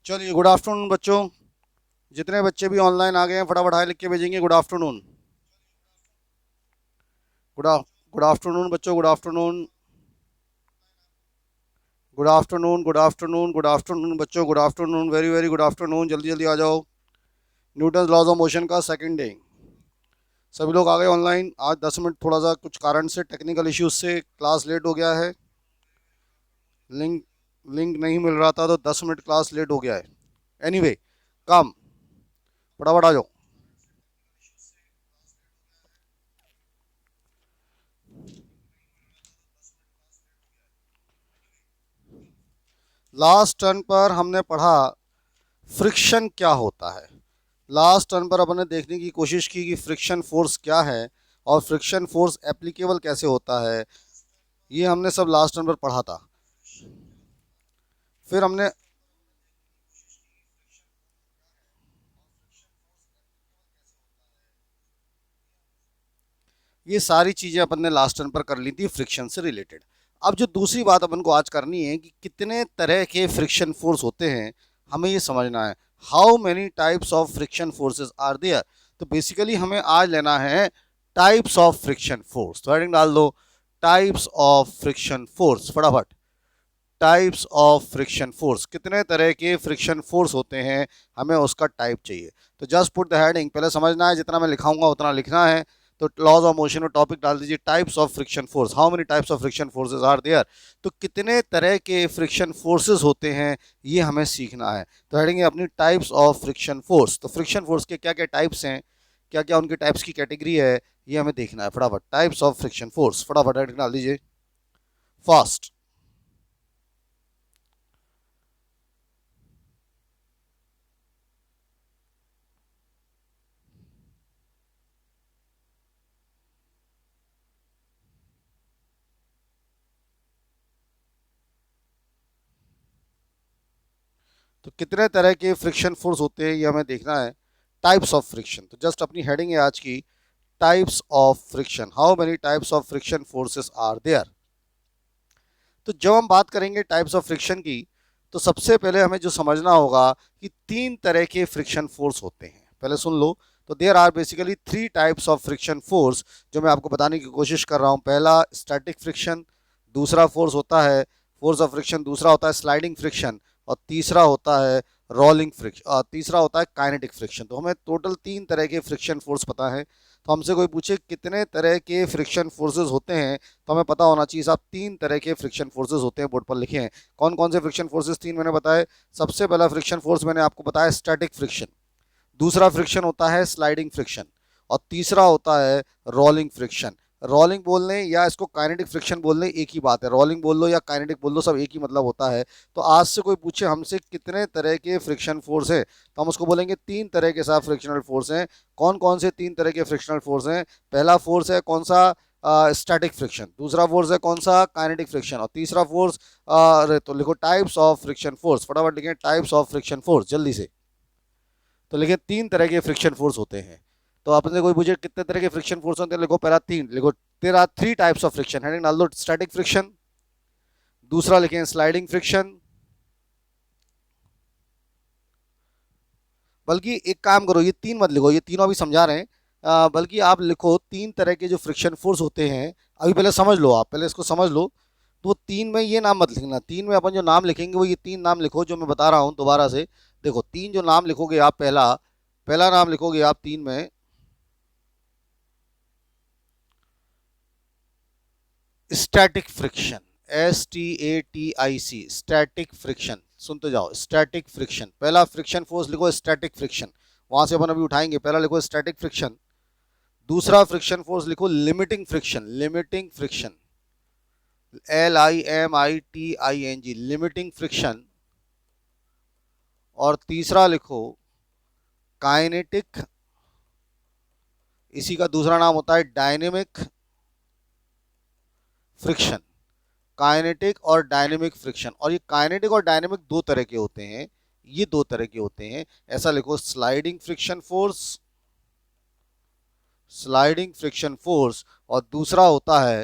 चलिए, good afternoon बच्चों। जितने बच्चे भी ऑनलाइन आ गए हैं फटाफट हाई लिख के भेजेंगे। Good afternoon. Good good afternoon बच्चों, good afternoon. Good afternoon, good afternoon, good afternoon बच्चों, good afternoon, very very good afternoon. जल्दी जल्दी आ जाओ। न्यूटन लॉज ऑफ मोशन का सेकंड डे। सभी लोग आ गए ऑनलाइन। आज 10 मिनट थोड़ा सा कुछ कारण से, टेक्निकल इश्यूज से क्लास लेट हो गया है। लिंक लिंक नहीं मिल रहा था तो 10 मिनट क्लास लेट हो गया है। एनीवे, काम, फटाफट आ जाओ। लास्ट टर्न पर हमने पढ़ा फ्रिक्शन क्या होता है। लास्ट टर्न पर अपने देखने की कोशिश की कि फ्रिक्शन फोर्स क्या है और फ्रिक्शन फोर्स एप्लीकेबल कैसे होता है। ये हमने सब लास्ट टर्न पर पढ़ा था। फिर हमने ये सारी चीज़ें अपन ने लास्ट टर्न पर कर ली थी फ्रिक्शन से रिलेटेड। अब जो दूसरी बात अपन को आज करनी है कि कितने तरह के फ्रिक्शन फोर्स होते हैं, हमें ये समझना है। How many types of friction forces are there. तो बेसिकली हमें आज लेना है टाइप्स ऑफ फ्रिक्शन फोर्स। तो हेडिंग डाल दो, टाइप्स ऑफ फ्रिक्शन फोर्स, फटाफट। टाइप्स ऑफ फ्रिक्शन फोर्स, कितने तरह के फ्रिक्शन फोर्स होते हैं, हमें उसका टाइप चाहिए। तो जस्ट पुट द हेडिंग, पहले समझना है, जितना मैं लिखाऊंगा उतना लिखना है। तो लॉज ऑफ मोशन में टॉपिक डाल दीजिए types of friction force. How many types of friction forces are there. तो कितने तरह के फ्रिक्शन फोर्सेस होते हैं, ये हमें सीखना है। तो हेडिंग है अपनी टाइप्स ऑफ फ्रिक्शन फोर्स। तो फ्रिक्शन फोर्स के क्या क्या टाइप्स हैं, क्या क्या उनके टाइप्स की कैटेगरी है, ये हमें देखना है। फटाफट टाइप्स ऑफ फ्रिक्शन फोर्स, फटाफट हेडिंग डाल दीजिए फास्ट। तो कितने तरह के फ्रिक्शन फोर्स होते हैं, ये हमें देखना है। टाइप्स ऑफ फ्रिक्शन, तो जस्ट अपनी हेडिंग है आज की, types of friction. How many types of friction forces are there. तो जब हम बात करेंगे टाइप्स ऑफ फ्रिक्शन की, तो सबसे पहले हमें जो समझना होगा कि तीन तरह के फ्रिक्शन फोर्स होते हैं। पहले सुन लो। तो there are basically three types of friction force, जो मैं आपको बताने की कोशिश कर रहा हूं। पहला स्टैटिक फ्रिक्शन, दूसरा फोर्स होता है फोर्स ऑफ फ्रिक्शन, दूसरा होता है स्लाइडिंग फ्रिक्शन, और तीसरा होता है रोलिंग फ्रिक्शन, और तीसरा होता है काइनेटिक फ्रिक्शन। तो हमें टोटल तीन तरह के फ्रिक्शन फोर्स पता है। तो हमसे कोई पूछे कितने तरह के फ्रिक्शन फोर्सेस होते हैं, तो हमें पता होना चाहिए साहब तीन तरह के फ्रिक्शन फोर्सेस होते हैं, बोर्ड पर लिखे हैं। कौन कौन से फ्रिक्शन फोर्सेस तीन मैंने बताए। सबसे पहला फ्रिक्शन फोर्स मैंने आपको बताया स्टैटिक फ्रिक्शन, दूसरा फ्रिक्शन होता है स्लाइडिंग फ्रिक्शन, और तीसरा होता है रोलिंग फ्रिक्शन। रोलिंग बोलने या इसको काइनेटिक फ्रिक्शन बोलने एक ही बात है। रोलिंग बोल लो या काइनेटिक बोल लो, सब एक ही मतलब होता है। तो आज से कोई पूछे हमसे कितने तरह के फ्रिक्शन फोर्स है, तो हम उसको बोलेंगे तीन तरह के साथ फ्रिक्शनल फोर्स हैं। कौन कौन से तीन तरह के फ्रिक्शनल फोर्स हैं। पहला फोर्स है कौन सा, स्टैटिक फ्रिक्शन। दूसरा फोर्स है कौन सा, काइनेटिक फ्रिक्शन। और तीसरा फोर्स, तो लिखो टाइप्स ऑफ फ्रिक्शन फोर्स, फटाफट लिखें टाइप्स ऑफ फ्रिक्शन फोर्स जल्दी से। तो लिखे तीन तरह के फ्रिक्शन फोर्स होते हैं। तो आपने कोई पूछे कितने तरह के फ्रिक्शन फोर्स होते हैं, लिखो पहला तीन, लिखो तेरा three types of friction. Heading डाल दो स्टैटिक फ्रिक्शन, दूसरा लिखें स्लाइडिंग फ्रिक्शन। बल्कि एक काम करो, ये तीन मत लिखो, ये तीनों अभी समझा रहे हैं। बल्कि आप लिखो तीन तरह के जो फ्रिक्शन फोर्स होते हैं। अभी पहले समझ लो, आप पहले इसको समझ लो। तो तीन में ये नाम मत लिखना, तीन में अपन जो नाम लिखेंगे वो ये तीन नाम लिखो जो मैं बता रहा हूं दोबारा से। देखो तीन जो नाम लिखोगे आप, पहला पहला नाम लिखोगे आप तीन में static friction, STATIC, static friction. सुनते जाओ, स्टैटिक फ्रिक्शन, पहला फ्रिक्शन फोर्स लिखो स्टैटिक फ्रिक्शन। वहां से अपन अभी उठाएंगे, पहला लिखो स्टैटिक फ्रिक्शन। दूसरा फ्रिक्शन फोर्स लिखो limiting friction, limiting friction, LIMITING, limiting friction. और तीसरा लिखो काइनेटिक, इसी का दूसरा नाम होता है डायनेमिक फ्रिक्शन। काइनेटिक और डायनेमिक फ्रिक्शन, और ये काइनेटिक और डायनेमिक दो तरह के होते हैं, ये दो तरह के होते हैं। ऐसा लिखो sliding friction force, sliding friction force, और दूसरा होता है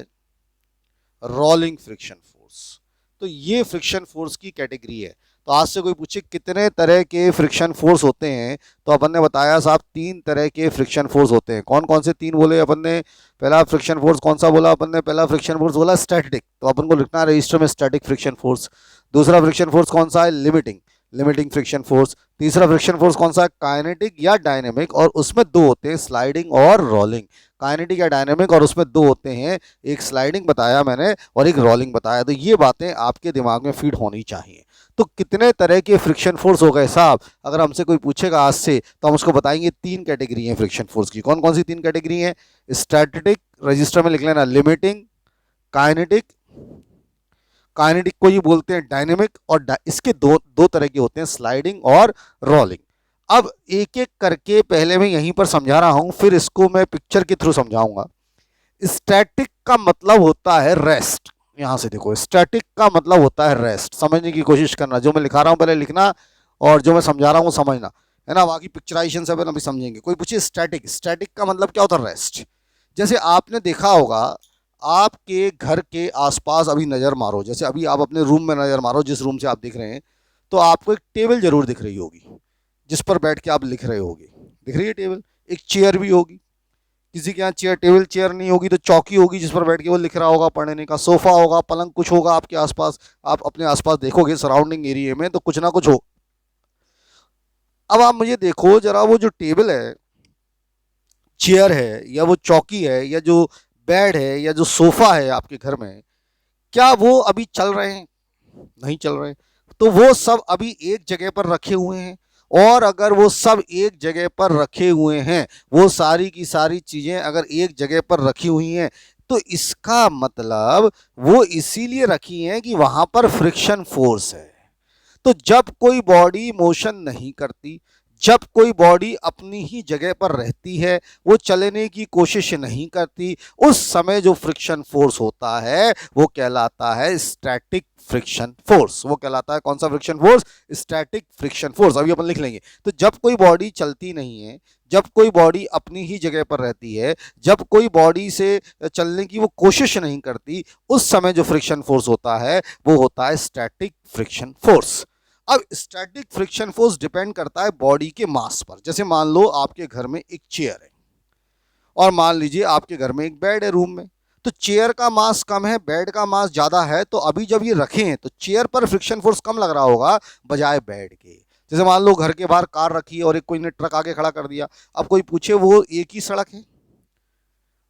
रोलिंग फ्रिक्शन फोर्स। तो ये फ्रिक्शन फोर्स की कैटेगरी है। तो आज से कोई पूछे कितने तरह के फ्रिक्शन फोर्स होते हैं, तो अपन ने बताया साहब 3 तरह के फ्रिक्शन फोर्स होते हैं। कौन कौन से 3 बोले अपन ने? पहला फ्रिक्शन फोर्स कौन सा बोला अपन ने? पहला फ्रिक्शन फोर्स बोला स्टैटिक, तो अपन को लिखना है रजिस्टर में स्टैटिक फ्रिक्शन फोर्स। दूसरा फ्रिक्शन फोर्स कौन सा है? Limiting, limiting friction force. तीसरा फ्रिक्शन फोर्स कौन सा है? काइनेटिक या डायनेमिक, और उसमें 2 होते हैं, स्लाइडिंग और रोलिंग। काइनेटिक या डायनेमिक और उसमें 2 होते हैं, एक स्लाइडिंग बताया मैंने और एक रोलिंग बताया। तो ये बातें आपके दिमाग में फीड होनी चाहिए। तो कितने तरह के फ्रिक्शन फोर्स हो गए साहब? अगर हमसे कोई पूछेगा आज से तो हम उसको बताएंगे 3 कैटेगरी है फ्रिक्शन फोर्स की। कौन कौन सी 3 कैटेगरी है? स्टैटिक, रजिस्टर में लिख लेना, लिमिटिंग, काइनेटिक, काइनेटिक को ही बोलते हैं डायनेमिक, और इसके दो तरह के होते हैं, स्लाइडिंग और रोलिंग। अब एक एक करके पहले मैं यहीं पर समझा रहा हूं, फिर इसको मैं पिक्चर के थ्रू समझाऊंगा। स्टैटिक का मतलब होता है रेस्ट। यहां से देखो, स्टैटिक का मतलब होता है रेस्ट। समझने की कोशिश करना, जो मैं लिखा रहा हूं पहले लिखना, और जो मैं समझा रहा हूं समझना, है ना। बाकी पिक्चराइजेशन से अभी समझेंगे। कोई पूछे स्टैटिक, स्टैटिक का मतलब क्या होता है? रेस्ट। जैसे आपने देखा होगा, आपके घर के आसपास अभी नज़र मारो, जैसे अभी आप अपने रूम में नज़र मारो, जिस रूम से आप दिख रहे हैं, तो आपको एक टेबल जरूर दिख रही होगी जिस पर बैठ के आप लिख रहे होगे। दिख रही है टेबल? एक चेयर भी होगी। किसी के यहाँ चेयर, टेबल चेयर नहीं होगी तो चौकी होगी जिस पर बैठ के वो लिख रहा होगा, पढ़ने का। सोफा होगा, पलंग, कुछ होगा आपके आसपास। आप अपने आसपास देखोगे सराउंडिंग एरिया में तो कुछ ना कुछ हो। अब आप मुझे देखो जरा, वो जो टेबल है, चेयर है, या वो चौकी है, या जो बेड है, या जो सोफा है आपके घर में, क्या वो अभी चल रहे हैं? नहीं चल रहे। तो वो सब अभी एक जगह पर रखे हुए हैं। और अगर वो सब एक जगह पर रखे हुए हैं, वो सारी की सारी चीजें अगर एक जगह पर रखी हुई हैं, तो इसका मतलब वो इसीलिए रखी हैं कि वहां पर फ्रिक्शन फोर्स है। तो जब कोई बॉडी मोशन नहीं करती, जब कोई बॉडी अपनी ही जगह पर रहती है, वो चलने की कोशिश नहीं करती, उस समय जो फ्रिक्शन फोर्स होता है वो कहलाता है स्टैटिक फ्रिक्शन फोर्स। वो कहलाता है कौन सा friction force? Static friction force. अभी अपन लिख लेंगे। तो जब कोई बॉडी चलती नहीं है, जब कोई बॉडी अपनी ही जगह पर रहती है, जब कोई बॉडी से चलने की वो कोशिश नहीं करती, उस समय जो फ्रिक्शन फोर्स होता है वो होता है स्टैटिक फ्रिक्शन फोर्स। अब स्टैटिक फ्रिक्शन फोर्स डिपेंड करता है बॉडी के मास पर। जैसे मान लो आपके घर में एक चेयर है, और मान लीजिए आपके घर में एक बेड है रूम में। तो चेयर का मास कम है, बेड का मास ज़्यादा है, तो अभी जब ये रखे हैं तो चेयर पर फ्रिक्शन फोर्स कम लग रहा होगा बजाय बेड के। जैसे मान लो घर के बाहर कार रखी है और एक कोई ने ट्रक आगे खड़ा कर दिया। अब कोई पूछे वो एक ही सड़क है,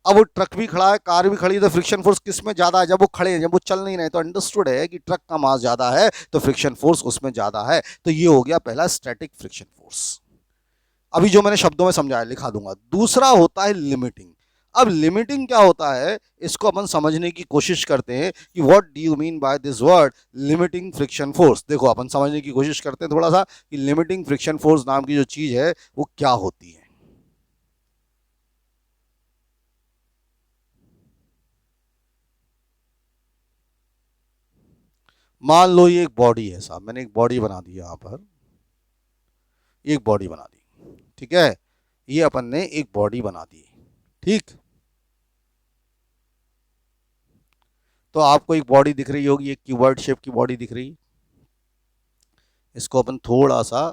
अब वो ट्रक भी खड़ा है, कार भी खड़ी है, तो फ्रिक्शन फोर्स किस में ज्यादा है? जब वो खड़े हैं, जब वो चल नहीं रहे, तो अंडरस्टूड है कि ट्रक का मास ज्यादा है तो फ्रिक्शन फोर्स उसमें ज्यादा है। तो ये हो गया पहला स्टैटिक फ्रिक्शन फोर्स। अभी जो मैंने शब्दों में समझाया लिखा दूंगा। दूसरा होता है लिमिटिंग। अब लिमिटिंग क्या होता है, इसको अपन समझने की कोशिश करते हैं कि what do you mean by this word limiting friction force. देखो अपन समझने की कोशिश करते हैं थोड़ा सा कि लिमिटिंग फ्रिक्शन फोर्स नाम की जो चीज है वो क्या होती है। मान लो ये एक बॉडी है साहब, मैंने एक बॉडी बना दी यहाँ पर, एक बॉडी बना दी, ठीक है। ये अपन ने एक बॉडी बना दी, ठीक। तो आपको एक बॉडी दिख रही होगी, एक क्यूबॉइड शेप की बॉडी दिख रही है। इसको अपन थोड़ा सा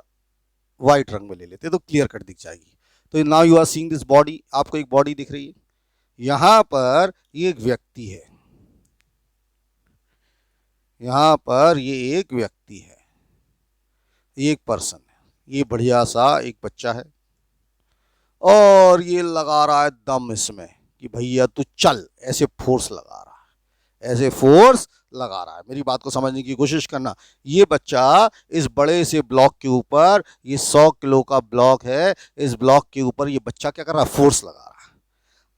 वाइट रंग में ले लेते तो क्लियर कट दिख जाएगी। तो now you are seeing this body, आपको एक बॉडी दिख रही है। यहाँ पर ये एक व्यक्ति है, यहाँ पर ये एक व्यक्ति है, एक पर्सन है। ये बढ़िया सा एक बच्चा है और ये लगा रहा है दम इसमें कि भैया तू चल, ऐसे फोर्स लगा रहा है, ऐसे फोर्स लगा रहा है। मेरी बात को समझने की कोशिश करना। ये बच्चा इस बड़े से ब्लॉक के ऊपर, ये 100 किलो का ब्लॉक है, इस ब्लॉक के ऊपर ये बच्चा क्या कर रहा है? फोर्स लगा रहा है।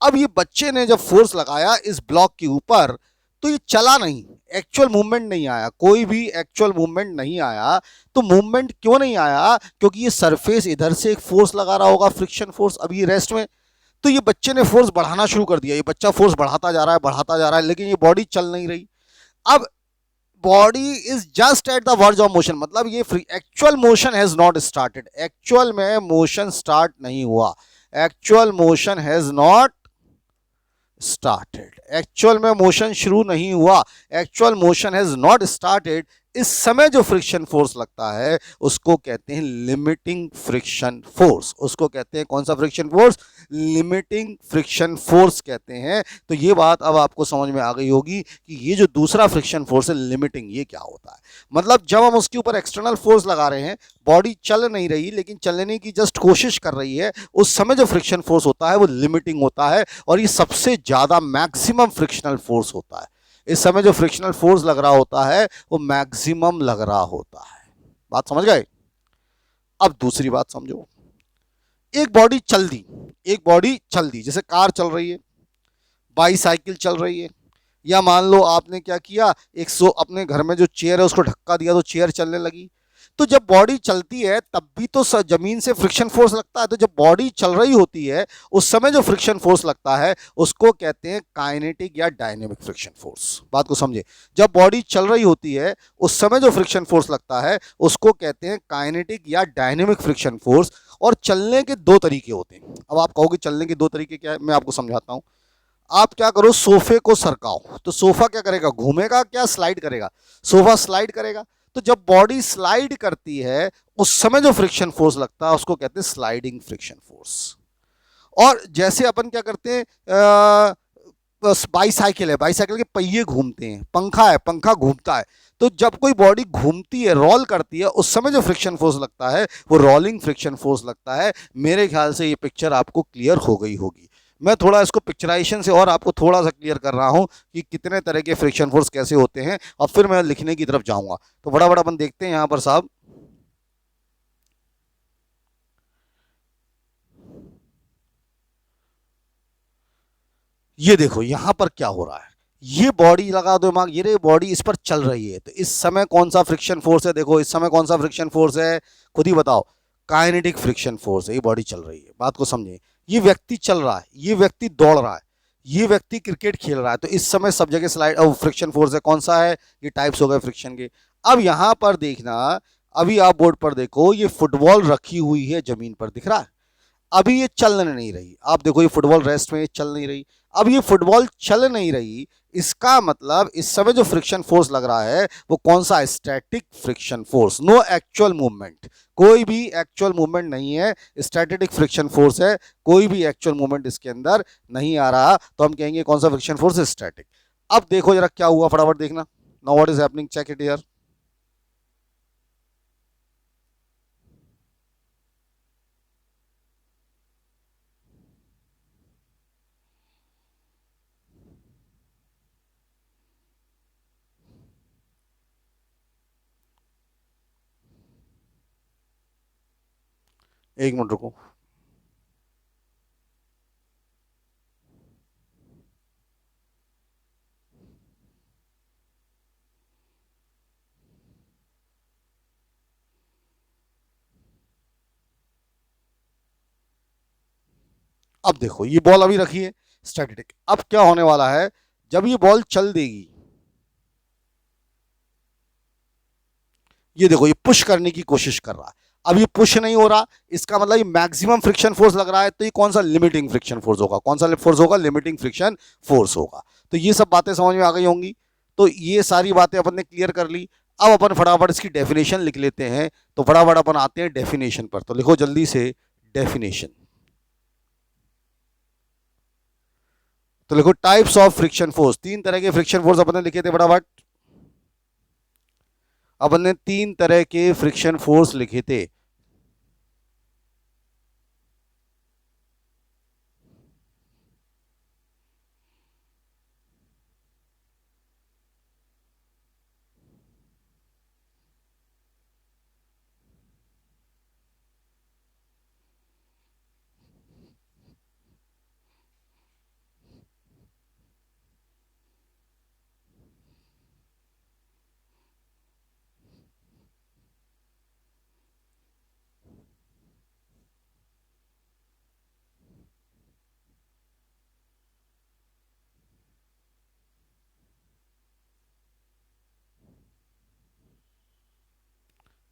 अब ये बच्चे ने जब फोर्स लगाया इस ब्लॉक के ऊपर, तो ये चला नहीं, एक्चुअल मूवमेंट नहीं आया, कोई भी एक्चुअल मूवमेंट नहीं आया। तो मूवमेंट क्यों नहीं आया? क्योंकि ये सरफेस इधर से एक फोर्स लगा रहा होगा, फ्रिक्शन फोर्स, अभी रेस्ट में। तो ये बच्चे ने फोर्स बढ़ाना शुरू कर दिया, ये बच्चा फोर्स बढ़ाता जा रहा है, बढ़ाता जा रहा है, लेकिन ये बॉडी चल नहीं रही। अब body is just at the verge of motion, मतलब ये actual motion has not started, actual में मोशन स्टार्ट नहीं हुआ, actual motion has not started, actual में मोशन शुरू नहीं हुआ, actual motion has not started. इस समय जो फ्रिक्शन फोर्स लगता है उसको कहते हैं लिमिटिंग फ्रिक्शन फोर्स। उसको कहते हैं कौन सा friction force? Limiting friction force कहते हैं। तो ये बात अब आपको समझ में आ गई होगी कि ये जो दूसरा फ्रिक्शन फोर्स है लिमिटिंग, ये क्या होता है। मतलब जब हम उसके ऊपर एक्सटर्नल फोर्स लगा रहे हैं, बॉडी चल नहीं रही लेकिन चलने की जस्ट कोशिश कर रही है, उस समय जो फ्रिक्शन फोर्स होता है वो लिमिटिंग होता है और ये सबसे ज्यादा मैक्सिमम फ्रिक्शनल फोर्स होता है। इस समय जो फ्रिक्शनल फोर्स लग रहा होता है वो मैक्सिमम लग रहा होता है। बात समझ गए? अब दूसरी बात समझो। एक बॉडी चल दी, एक बॉडी चल दी, जैसे कार चल रही है, बाईसाइकिल चल रही है, या मान लो आपने क्या किया, अपने घर में जो चेयर है उसको धक्का दिया तो चेयर चलने लगी। तो जब बॉडी चलती है तब भी तो जमीन से फ्रिक्शन फोर्स लगता है। तो जब बॉडी चल रही होती है उस समय जो फ्रिक्शन फोर्स लगता है उसको कहते हैं काइनेटिक या डायनेमिक फ्रिक्शन फोर्स। बात को समझे? जब बॉडी चल रही होती है उस समय जो फ्रिक्शन फोर्स लगता है उसको कहते हैं काइनेटिक या डायनेमिक फ्रिक्शन फोर्स। और चलने के दो तरीके होते हैं। अब आप कहोगे चलने के दो तरीके क्या है, मैं आपको समझाता हूं। आप क्या करो, सोफे को सरकाओ तो सोफा क्या करेगा, घूमेगा, क्या स्लाइड करेगा? सोफा स्लाइड करेगा। तो जब बॉडी स्लाइड करती है उस समय जो फ्रिक्शन फोर्स लगता है उसको कहते हैं स्लाइडिंग फ्रिक्शन फोर्स। और जैसे अपन क्या करते हैं, बाईसाइकिल है, बाईसाइकिल के पहिए घूमते हैं, पंखा है, पंखा घूमता है। तो जब कोई बॉडी घूमती है, रोल करती है, उस समय जो फ्रिक्शन फोर्स लगता है वो रोलिंग फ्रिक्शन फोर्स लगता है। मेरे ख्याल से ये पिक्चर आपको क्लियर हो गई होगी। मैं थोड़ा इसको पिक्चराइजेशन से और आपको थोड़ा सा क्लियर कर रहा हूं कि कितने तरह के फ्रिक्शन फोर्स कैसे होते हैं, और फिर मैं लिखने की तरफ जाऊंगा। तो बड़ा बड़ा अपन देखते हैं यहां पर साहब। ये देखो यहां पर क्या हो रहा है, ये बॉडी लगा दो दिमाग, ये बॉडी इस पर चल रही है, तो इस समय कौन सा फ्रिक्शन फोर्स है? देखो इस समय कौन सा फ्रिक्शन फोर्स है, खुद ही बताओ। काइनेटिक फ्रिक्शन फोर्स है, ये बॉडी चल रही है। बात को समझे? ये व्यक्ति चल रहा है, ये व्यक्ति दौड़ रहा है, ये व्यक्ति क्रिकेट खेल रहा है, तो इस समय सब जगह स्लाइड फ्रिक्शन फोर्स है। कौन सा है? ये टाइप्स हो गए फ्रिक्शन के। अब यहां पर देखना, अभी आप बोर्ड पर देखो, ये फुटबॉल रखी हुई है जमीन पर, दिख रहा है? अभी ये चल नहीं रही। आप देखो ये फुटबॉल रेस्ट में, ये चल नहीं रही। अब ये फुटबॉल चल नहीं रही, इसका मतलब इस समय जो फ्रिक्शन फोर्स लग रहा है वो कौन सा? Static friction force. No actual movement, कोई भी एक्चुअल मूवमेंट नहीं है, स्टैटिक फ्रिक्शन फोर्स है, कोई भी एक्चुअल मूवमेंट इसके अंदर नहीं आ रहा, तो हम कहेंगे कौन सा फ्रिक्शन फोर्स है? स्टैटिक। अब देखो जरा क्या हुआ, फटाफट देखना। Now what is happening, check it here. एक मिनट रुको। अब देखो ये बॉल अभी रखी है स्टैटिक। अब क्या होने वाला है, जब ये बॉल चल देगी, ये देखो ये पुश करने की कोशिश कर रहा है, अब ये पुश नहीं हो रहा, इसका मतलब ये मैक्सिमम फ्रिक्शन फोर्स लग रहा है, तो ये कौन सा? लिमिटिंग फ्रिक्शन फोर्स होगा। कौन सा फोर्स होगा? लिमिटिंग फ्रिक्शन फोर्स होगा। तो ये सब बातें समझ में आ गई होंगी। तो ये सारी बातें अपन ने क्लियर कर ली। अब अपन फटाफट इसकी डेफिनेशन लिख लेते हैं। तो फटाफट अपन आते हैं डेफिनेशन पर, तो लिखो जल्दी से डेफिनेशन। तो लिखो टाइप्स ऑफ फ्रिक्शन फोर्स। तीन तरह के फ्रिक्शन फोर्स अपन ने लिखे थे फटाफट। अपन ने तीन तरह के फ्रिक्शन फोर्स लिखे थे।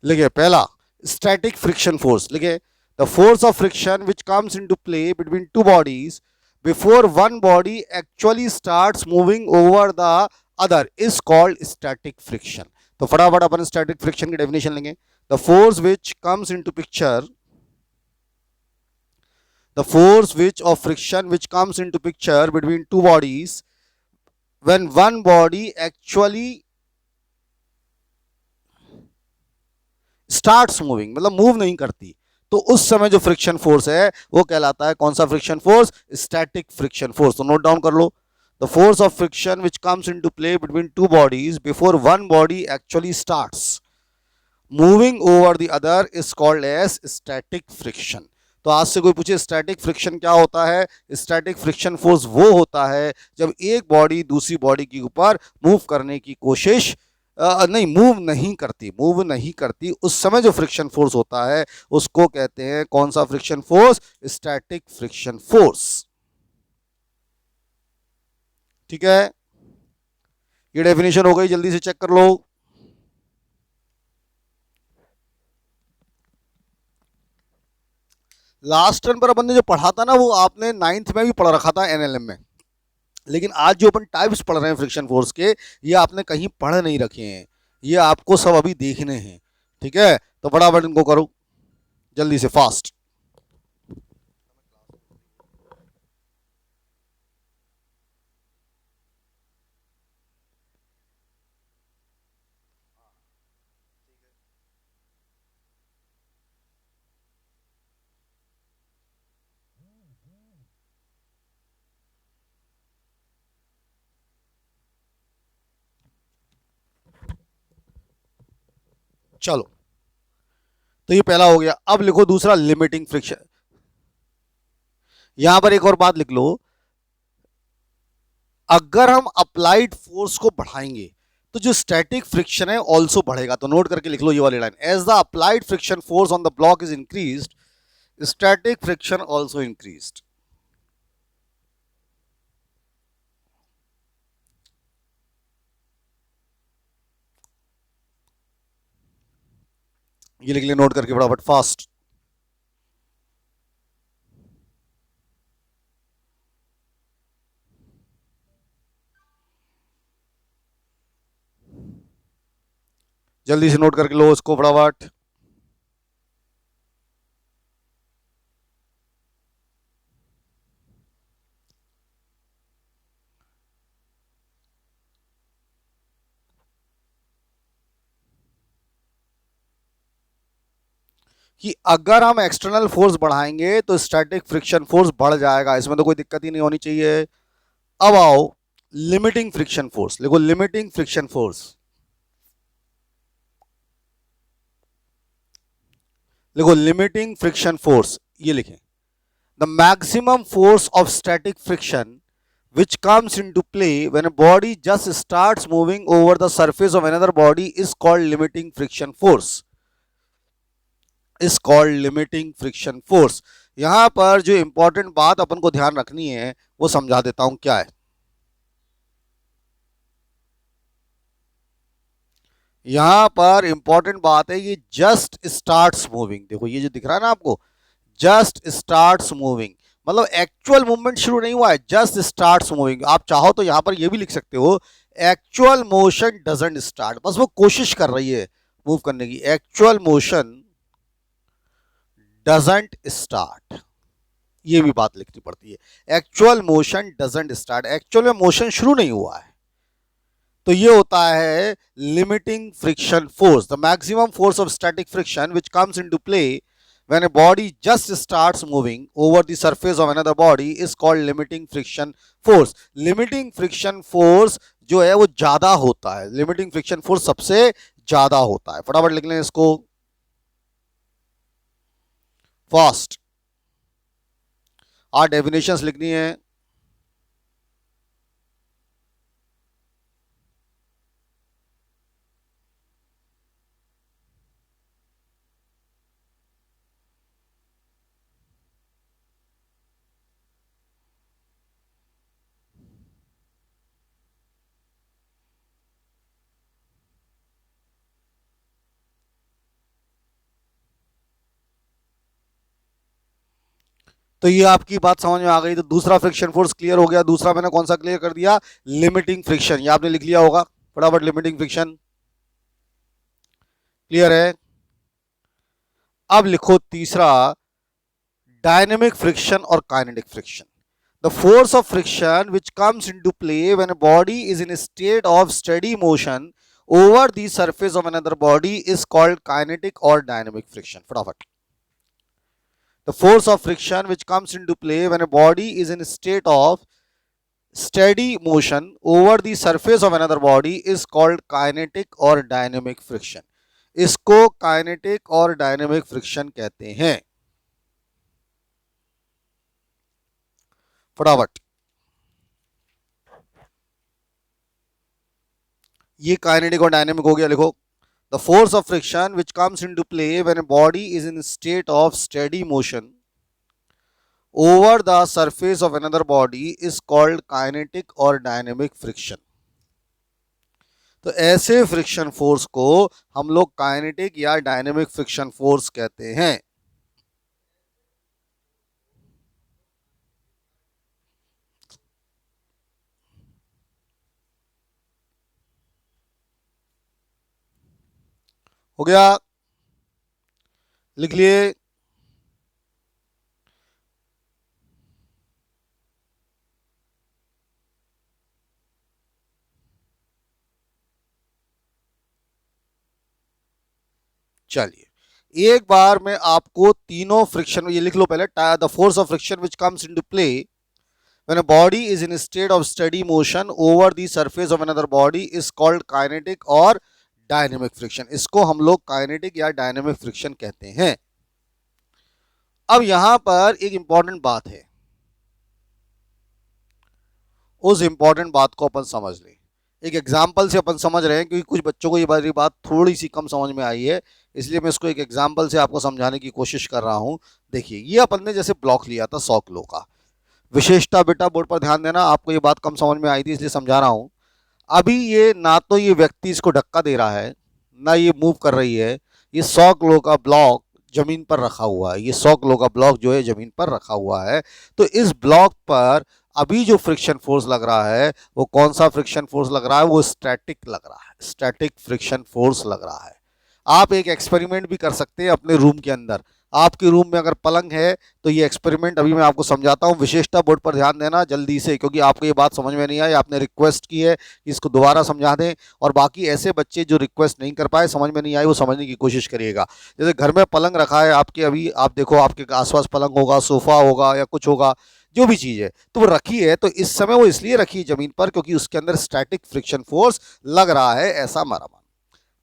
लिखे पहला, स्टैटिक फ्रिक्शन फोर्स। लिखे the force of friction which comes into play between two bodies before one body actually starts moving over the other is called static friction. तो फटाफट अपन स्टैटिक फ्रिक्शन की definition लेंगे. The force which comes into picture, the force which of friction which comes into picture between two bodies when one body actually starts moving, मतलब move नहीं करती, तो उस समय जो फ्रिक्शन फोर्स है वो कहलाता है कौन सा friction force? Static friction force. तो नोट डाउन कर लो. The force of friction which comes into play between two bodies before one body actually starts moving over the other is called as static friction. तो आज से कोई पूछे static friction क्या होता है? स्टैटिक फ्रिक्शन फोर्स वो होता है जब एक बॉडी दूसरी बॉडी के ऊपर मूव करने की कोशिश मूव नहीं करती, उस समय जो फ्रिक्शन फोर्स होता है उसको कहते हैं कौन सा friction force? Static friction force. ठीक है, ये डेफिनेशन हो गई, जल्दी से चेक कर लो. लास्ट टर्न पर अपन ने जो पढ़ा था ना वो आपने 9th में भी पढ़ रखा था एनएलएम में, लेकिन आज जो अपन टाइप्स पढ़ रहे हैं फ्रिक्शन फोर्स के, ये आपने कहीं पढ़ नहीं रखे हैं, ये आपको सब अभी देखने हैं. ठीक है, तो फटाफट इनको करो जल्दी से, फास्ट. चलो, तो ये पहला हो गया. अब लिखो दूसरा, लिमिटिंग फ्रिक्शन. यहां पर एक और बात लिख लो, अगर हम अप्लाइड फोर्स को बढ़ाएंगे तो जो स्टैटिक फ्रिक्शन है ऑल्सो बढ़ेगा. तो नोट करके लिख लो ये वाली line, as the applied friction force on the block is increased, static friction also increased. ये लिख लिया नोट करके फटाफट, फास्ट. जल्दी से नोट करके लो इसको फटाफट. कि अगर हम एक्सटर्नल फोर्स बढ़ाएंगे तो स्टैटिक फ्रिक्शन फोर्स बढ़ जाएगा, इसमें तो कोई दिक्कत ही नहीं होनी चाहिए. अब आओ लिमिटिंग फ्रिक्शन फोर्स, देखो लिमिटिंग फ्रिक्शन फोर्स, देखो लिमिटिंग फ्रिक्शन फोर्स ये लिखें, the maximum force of static friction which comes into play when a body just starts moving over the surface of another body is called limiting friction force, is called limiting friction force. यहां पर जो important बात अपन को ध्यान रखनी है वो समझा देता हूं क्या है. यहां पर इंपॉर्टेंट बात है ये जस्ट स्टार्ट्स मूविंग. देखो ये जो दिख रहा है ना आपको, जस्ट स्टार्ट्स मूविंग, मतलब एक्चुअल मूवमेंट शुरू नहीं हुआ है, जस्ट स्टार्ट्स मूविंग. आप चाहो तो यहां पर ये भी लिख सकते हो, एक्चुअल मोशन डजंट स्टार्ट, बस वो कोशिश कर रही है मूव करने की. एक्चुअल मोशन डजंट स्टार्ट, ये भी बात लिखनी पड़ती है. Actual motion doesn't start, actual में मोशन शुरू नहीं हुआ है. तो ये होता है limiting friction force. The maximum force of static friction which comes into play when a body just starts moving over the surface of another body is called limiting friction force. limiting friction force जो है वो ज्यादा होता है, limiting friction force सबसे ज्यादा होता है. फटाफट लिख लें इसको फास्ट. और डेफिनेशंस लिखनी है. तो ये आपकी बात समझ में आ गई. तो दूसरा फ्रिक्शन फोर्स क्लियर हो गया. दूसरा मैंने कौन सा क्लियर कर दिया? Limiting friction. ये आपने लिख लिया होगा फटाफट, लिमिटिंग फ्रिक्शन. क्लियर है? अब लिखो तीसरा, डायनेमिक फ्रिक्शन और kinetic friction. The force of friction which comes into play when a body is in a state of steady motion over the surface of another body is called kinetic or dynamic friction. फटाफट. The force of friction which comes into play when a body is in a state of steady motion over the surface of another body is called kinetic or dynamic friction. इसको kinetic और dynamic friction कहते हैं. फटाफट. ये kinetic और dynamic हो गया. लिखो, the force of friction which comes into play when a body is in state of steady motion over the surface of another body is called kinetic और डायनेमिक फ्रिक्शन. तो ऐसे फ्रिक्शन फोर्स को हम लोग kinetic या dynamic friction force कहते हैं. हो गया? लिख लिए? चलिए एक बार मैं आपको तीनों फ्रिक्शन, ये लिख लो पहले. The force of friction which comes into play when a body is in a state of steady motion over the surface of another body is called kinetic और डायनेमिक फ्रिक्शन. इसको हम लोग काइनेटिक या dynamic friction कहते हैं. अब यहां पर एक इंपॉर्टेंट बात है, उस इंपॉर्टेंट बात को अपन समझ लें. एक एग्जाम्पल से अपन समझ रहे हैं क्योंकि कुछ बच्चों को ये बारी बात थोड़ी सी कम समझ में आई है, इसलिए मैं इसको एक एग्जाम्पल से आपको समझाने की कोशिश कर रहा हूं. देखिए ये अपन ने जैसे ब्लॉक लिया था 100 किलो का. विशेषता बेटा बोर्ड पर ध्यान देना, आपको ये बात कम समझ में आई थी इसलिए समझा रहा हूं. अभी ये ना तो ये व्यक्ति इसको धक्का दे रहा है ना ये मूव कर रही है. ये 100 किलो का ब्लॉक जमीन पर रखा हुआ है. ये 100 किलो का ब्लॉक जो है जमीन पर रखा हुआ है. तो इस ब्लॉक पर अभी जो फ्रिक्शन फोर्स लग रहा है वो कौन सा फ्रिक्शन फोर्स लग रहा है? वो स्टैटिक लग रहा है. स्टैटिक फ्रिक्शन फोर्स लग रहा है. आप एक एक्सपेरिमेंट भी कर सकते हैं अपने रूम के अंदर. आपके रूम में अगर पलंग है तो ये एक्सपेरिमेंट अभी मैं आपको समझाता हूँ. विशेषता बोर्ड पर ध्यान देना जल्दी से, क्योंकि आपको ये बात समझ में नहीं आई, आपने रिक्वेस्ट की है कि इसको दोबारा समझा दें. और बाकी ऐसे बच्चे जो रिक्वेस्ट नहीं कर पाए, समझ में नहीं आई, वो समझने की कोशिश करिएगा. जैसे घर में पलंग रखा है आपके, अभी आप देखो आपके आसपास पलंग होगा, सोफा होगा या कुछ होगा, जो भी चीज़ है तो वो रखी है. तो इस समय वो इसलिए रखी है जमीन पर क्योंकि उसके अंदर स्टैटिक फ्रिक्शन फोर्स लग रहा है, ऐसा हमारा मान.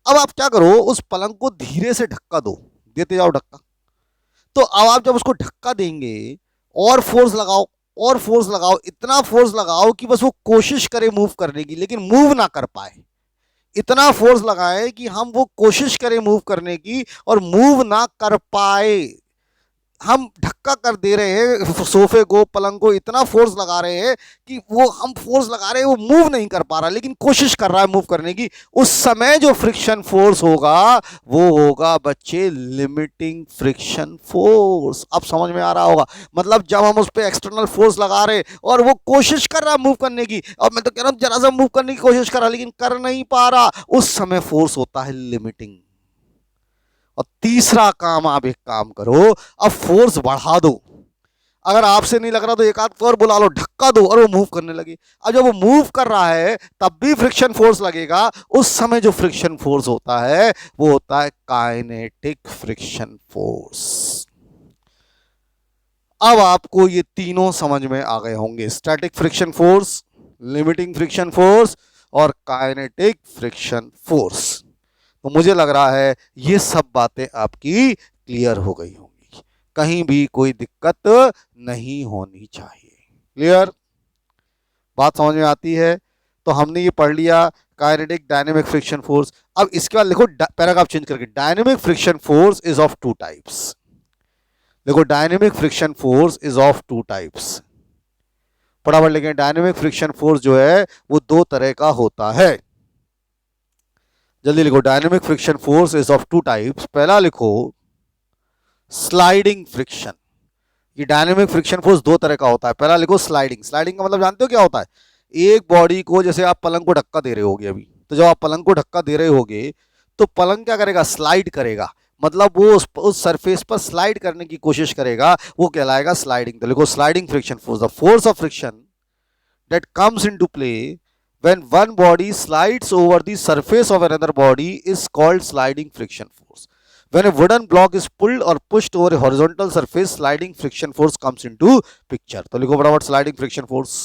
अब आप क्या करो, उस पलंग को धीरे से धक्का दो, देते जाओ धक्का. तो अब आप जब उसको धक्का देंगे और फोर्स लगाओ और फोर्स लगाओ, इतना फोर्स लगाओ कि बस वो कोशिश करे मूव करने की लेकिन मूव ना कर पाए. इतना फोर्स लगाए कि हम वो कोशिश करें मूव करने की और मूव ना कर पाए. हम धक्का कर दे रहे हैं सोफे को, पलंग को, इतना फोर्स लगा रहे हैं कि वो हम फोर्स लगा रहे हैं, वो मूव नहीं कर पा रहा लेकिन कोशिश कर रहा है मूव करने की. उस समय जो फ्रिक्शन फोर्स होगा वो होगा बच्चे लिमिटिंग फ्रिक्शन फोर्स. अब समझ में आ रहा होगा? मतलब जब हम उस पर एक्सटर्नल फोर्स लगा रहे और वो कोशिश कर रहा है मूव करने की, और मैं तो कह रहा हूं जरा सा मूव करने की कोशिश कर रहा लेकिन कर नहीं पा रहा, उस समय फोर्स होता है लिमिटिंग. और तीसरा काम, आप एक काम करो, अब फोर्स बढ़ा दो. अगर आपसे नहीं लग रहा तो एक आध और बुला लो, धक्का दो और वो मूव करने लगे. अब जब वो मूव कर रहा है तब भी फ्रिक्शन फोर्स लगेगा. उस समय जो फ्रिक्शन फोर्स होता है वो होता है काइनेटिक फ्रिक्शन फोर्स. अब आपको ये तीनों समझ में आ गए होंगे, static friction force, limiting friction force और काइनेटिक फ्रिक्शन फोर्स. तो मुझे लग रहा है ये सब बातें आपकी क्लियर हो गई होंगी, कहीं भी कोई दिक्कत नहीं होनी चाहिए. क्लियर? बात समझ में आती है? तो हमने ये पढ़ लिया काइनेटिक डायनेमिक फ्रिक्शन फोर्स. अब इसके बाद लिखो पैराग्राफ चेंज करके, dynamic friction force is of two types. देखो dynamic friction force is of two types. फटाफट लिखें, डायनेमिक फ्रिक्शन फोर्स जो है वो दो तरह का होता है. जल्दी लिखो, dynamic friction force is of two types. पहला लिखो स्लाइडिंग फ्रिक्शन. ये डायनेमिक फ्रिक्शन फोर्स दो तरह का होता है. पहला लिखो स्लाइडिंग. स्लाइडिंग का मतलब जानते हो क्या होता है? एक बॉडी को, जैसे आप पलंग को धक्का दे रहे होगे अभी, तो जब आप पलंग को धक्का दे रहे होगे तो पलंग क्या करेगा, स्लाइड करेगा, मतलब वो उस सरफेस पर स्लाइड करने की कोशिश करेगा, वो कहलाएगा स्लाइडिंग। तो लिखो sliding friction force, the force of friction that comes into play when one body slides over the surface of another body is called sliding friction force. When a wooden block is pulled or pushed over a horizontal surface, sliding friction force comes into picture. तो लिखो फटाफट sliding friction force.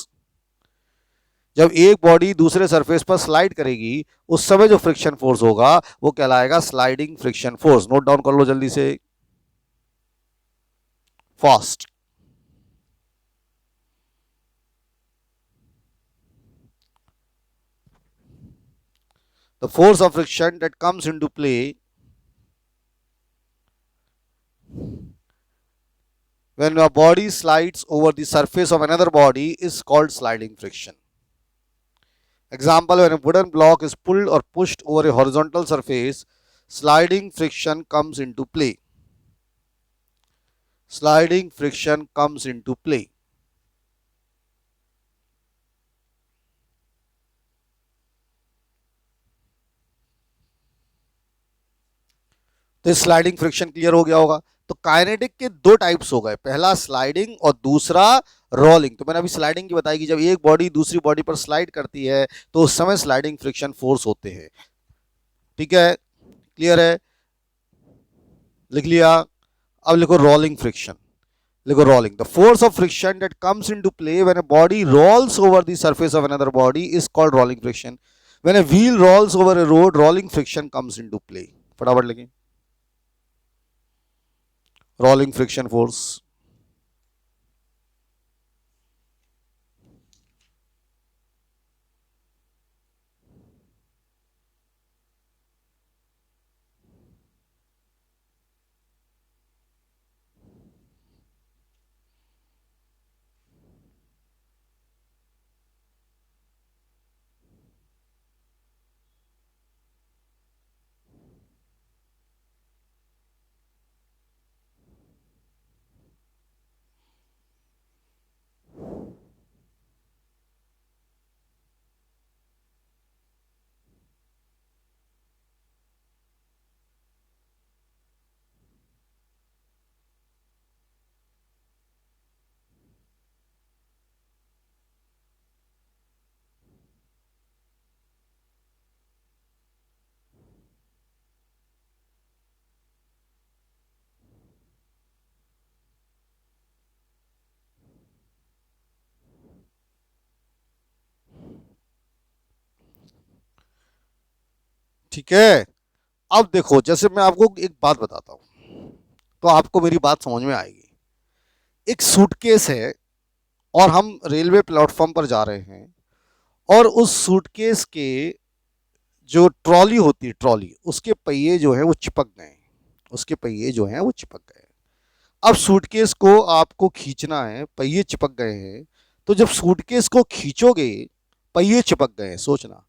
जब एक body दूसरे surface पर slide करेगी उस समय जो फ्रिक्शन फोर्स होगा वो कहलाएगा sliding friction force. Note down कर लो जल्दी से, fast. The force of friction that comes into play when a body slides over the surface of another body is called sliding friction. Example, when a wooden block is pulled or pushed over a horizontal surface, sliding friction comes into play. Sliding friction comes into play. तो sliding friction clear हो गया होगा। तो kinetic के दो types हो गए, पहला स्लाइडिंग और दूसरा रोलिंग। तो मैंने अभी स्लाइडिंग की बताई कि जब एक बॉडी दूसरी बॉडी पर स्लाइड करती है तो उस समय स्लाइडिंग फ्रिक्शन फोर्स होते हैं। ठीक है, क्लियर है, लिख लिया। अब लिखो रोलिंग फ्रिक्शन, लिखो rolling. The force of friction that comes into play when a body rolls over the surface of another body is called rolling friction. When a wheel rolls over a road, rolling friction comes into play. फटाफट लिखें, rolling friction force. ठीक है, अब देखो, जैसे मैं आपको एक बात बताता हूं तो आपको मेरी बात समझ में आएगी। एक सूटकेस है और हम रेलवे प्लेटफॉर्म पर जा रहे हैं और उस सूटकेस के जो ट्रॉली होती है, ट्रॉली, उसके पहिए जो है वो चिपक गए, उसके पहिए जो हैं वो चिपक गए। अब सूटकेस को आपको खींचना है, पहिए चिपक गए हैं, तो जब सूटकेस को खींचोगे पहिए चिपक गए हैं, सोचना।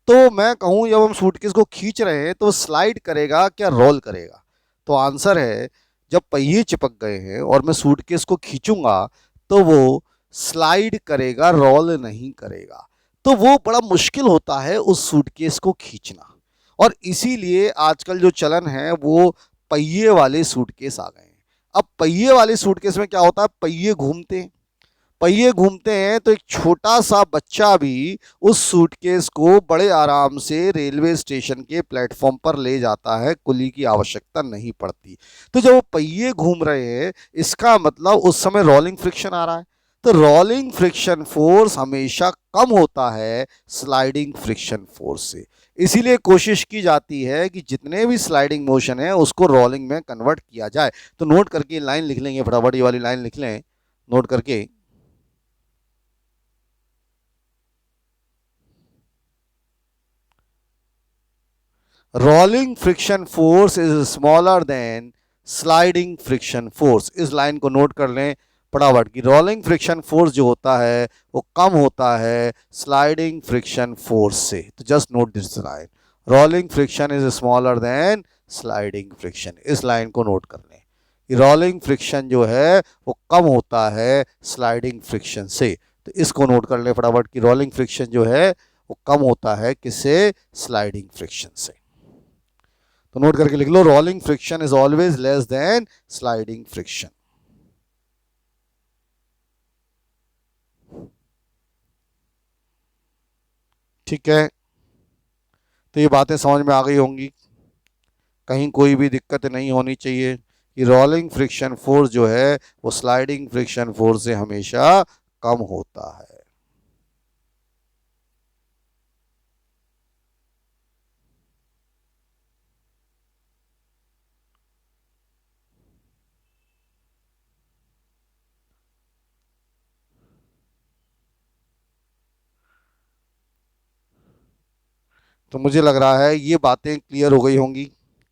तो मैं कहूं जब हम सूटकेस को खींच रहे हैं तो स्लाइड करेगा क्या रोल करेगा? तो आंसर है, जब पहिए चिपक गए हैं और मैं सूटकेस को खींचूंगा तो वो स्लाइड करेगा, रोल नहीं करेगा। तो वो बड़ा मुश्किल होता है उस सूटकेस को खींचना, और इसीलिए आजकल जो चलन है वो पहिए वाले सूटकेस आ गए हैं। अब पहिए वाले सूटकेस में क्या होता है, पहिए घूमते हैं, पहिए घूमते हैं तो एक छोटा सा बच्चा भी उस सूटकेस को बड़े आराम से रेलवे स्टेशन के प्लेटफॉर्म पर ले जाता है, कुली की आवश्यकता नहीं पड़ती। तो जब वो पहिए घूम रहे हैं इसका मतलब उस समय रोलिंग फ्रिक्शन आ रहा है। तो रोलिंग फ्रिक्शन फोर्स हमेशा कम होता है स्लाइडिंग फ्रिक्शन फोर्स से। इसीलिए कोशिश की जाती है कि जितने भी स्लाइडिंग मोशन है उसको रोलिंग में कन्वर्ट किया जाए। तो नोट करके लाइन लिख लेंगे, फटाफट ये वाली लाइन लिख लें नोट करके। Rolling friction force is smaller than sliding friction force. इस लाइन को नोट कर लें फटाफट कि रोलिंग फ्रिक्शन फोर्स जो होता है वो कम होता है स्लाइडिंग फ्रिक्शन फोर्स से। तो just note this line, rolling friction is smaller than sliding friction. इस लाइन को नोट कर लें कि रोलिंग फ्रिक्शन जो है वो कम होता है स्लाइडिंग फ्रिक्शन से। तो इसको नोट कर लें फटाफट कि रोलिंग फ्रिक्शन जो है वो कम होता है किससे, स्लाइडिंग फ्रिक्शन से। तो नोट करके लिख लो, rolling friction is always less than sliding friction. ठीक है, तो ये बातें समझ में आ गई होंगी, कहीं कोई भी दिक्कत नहीं होनी चाहिए कि रोलिंग फ्रिक्शन फोर्स जो है वो स्लाइडिंग फ्रिक्शन फोर्स से हमेशा कम होता है। तो मुझे लग रहा है ये बातें क्लियर हो गई होंगी,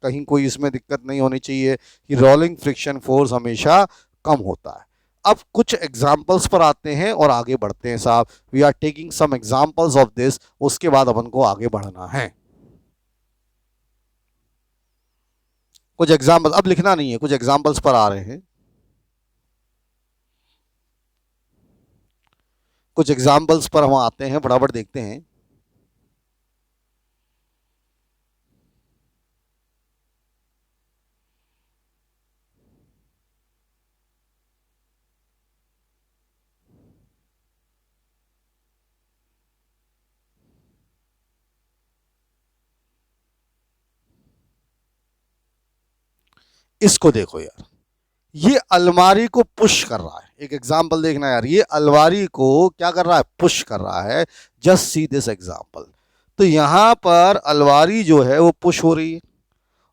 कहीं कोई इसमें दिक्कत नहीं होनी चाहिए कि रोलिंग फ्रिक्शन फोर्स हमेशा कम होता है। अब कुछ एग्जाम्पल्स पर आते हैं और आगे बढ़ते हैं साहब। We are taking some examples of this, उसके बाद अपन को आगे बढ़ना है। कुछ एग्जाम्पल, अब लिखना नहीं है, कुछ एग्जाम्पल्स पर आ रहे हैं, कुछ एग्जाम्पल्स पर हम आते हैं, फटाफट देखते हैं। इसको देखो यार, ये अलमारी को पुश कर रहा है। एक एग्जाम्पल देखना यार, ये अलमारी को क्या कर रहा है, पुश कर रहा है। Just see this example. तो यहां पर अलमारी जो है वो पुश हो रही है,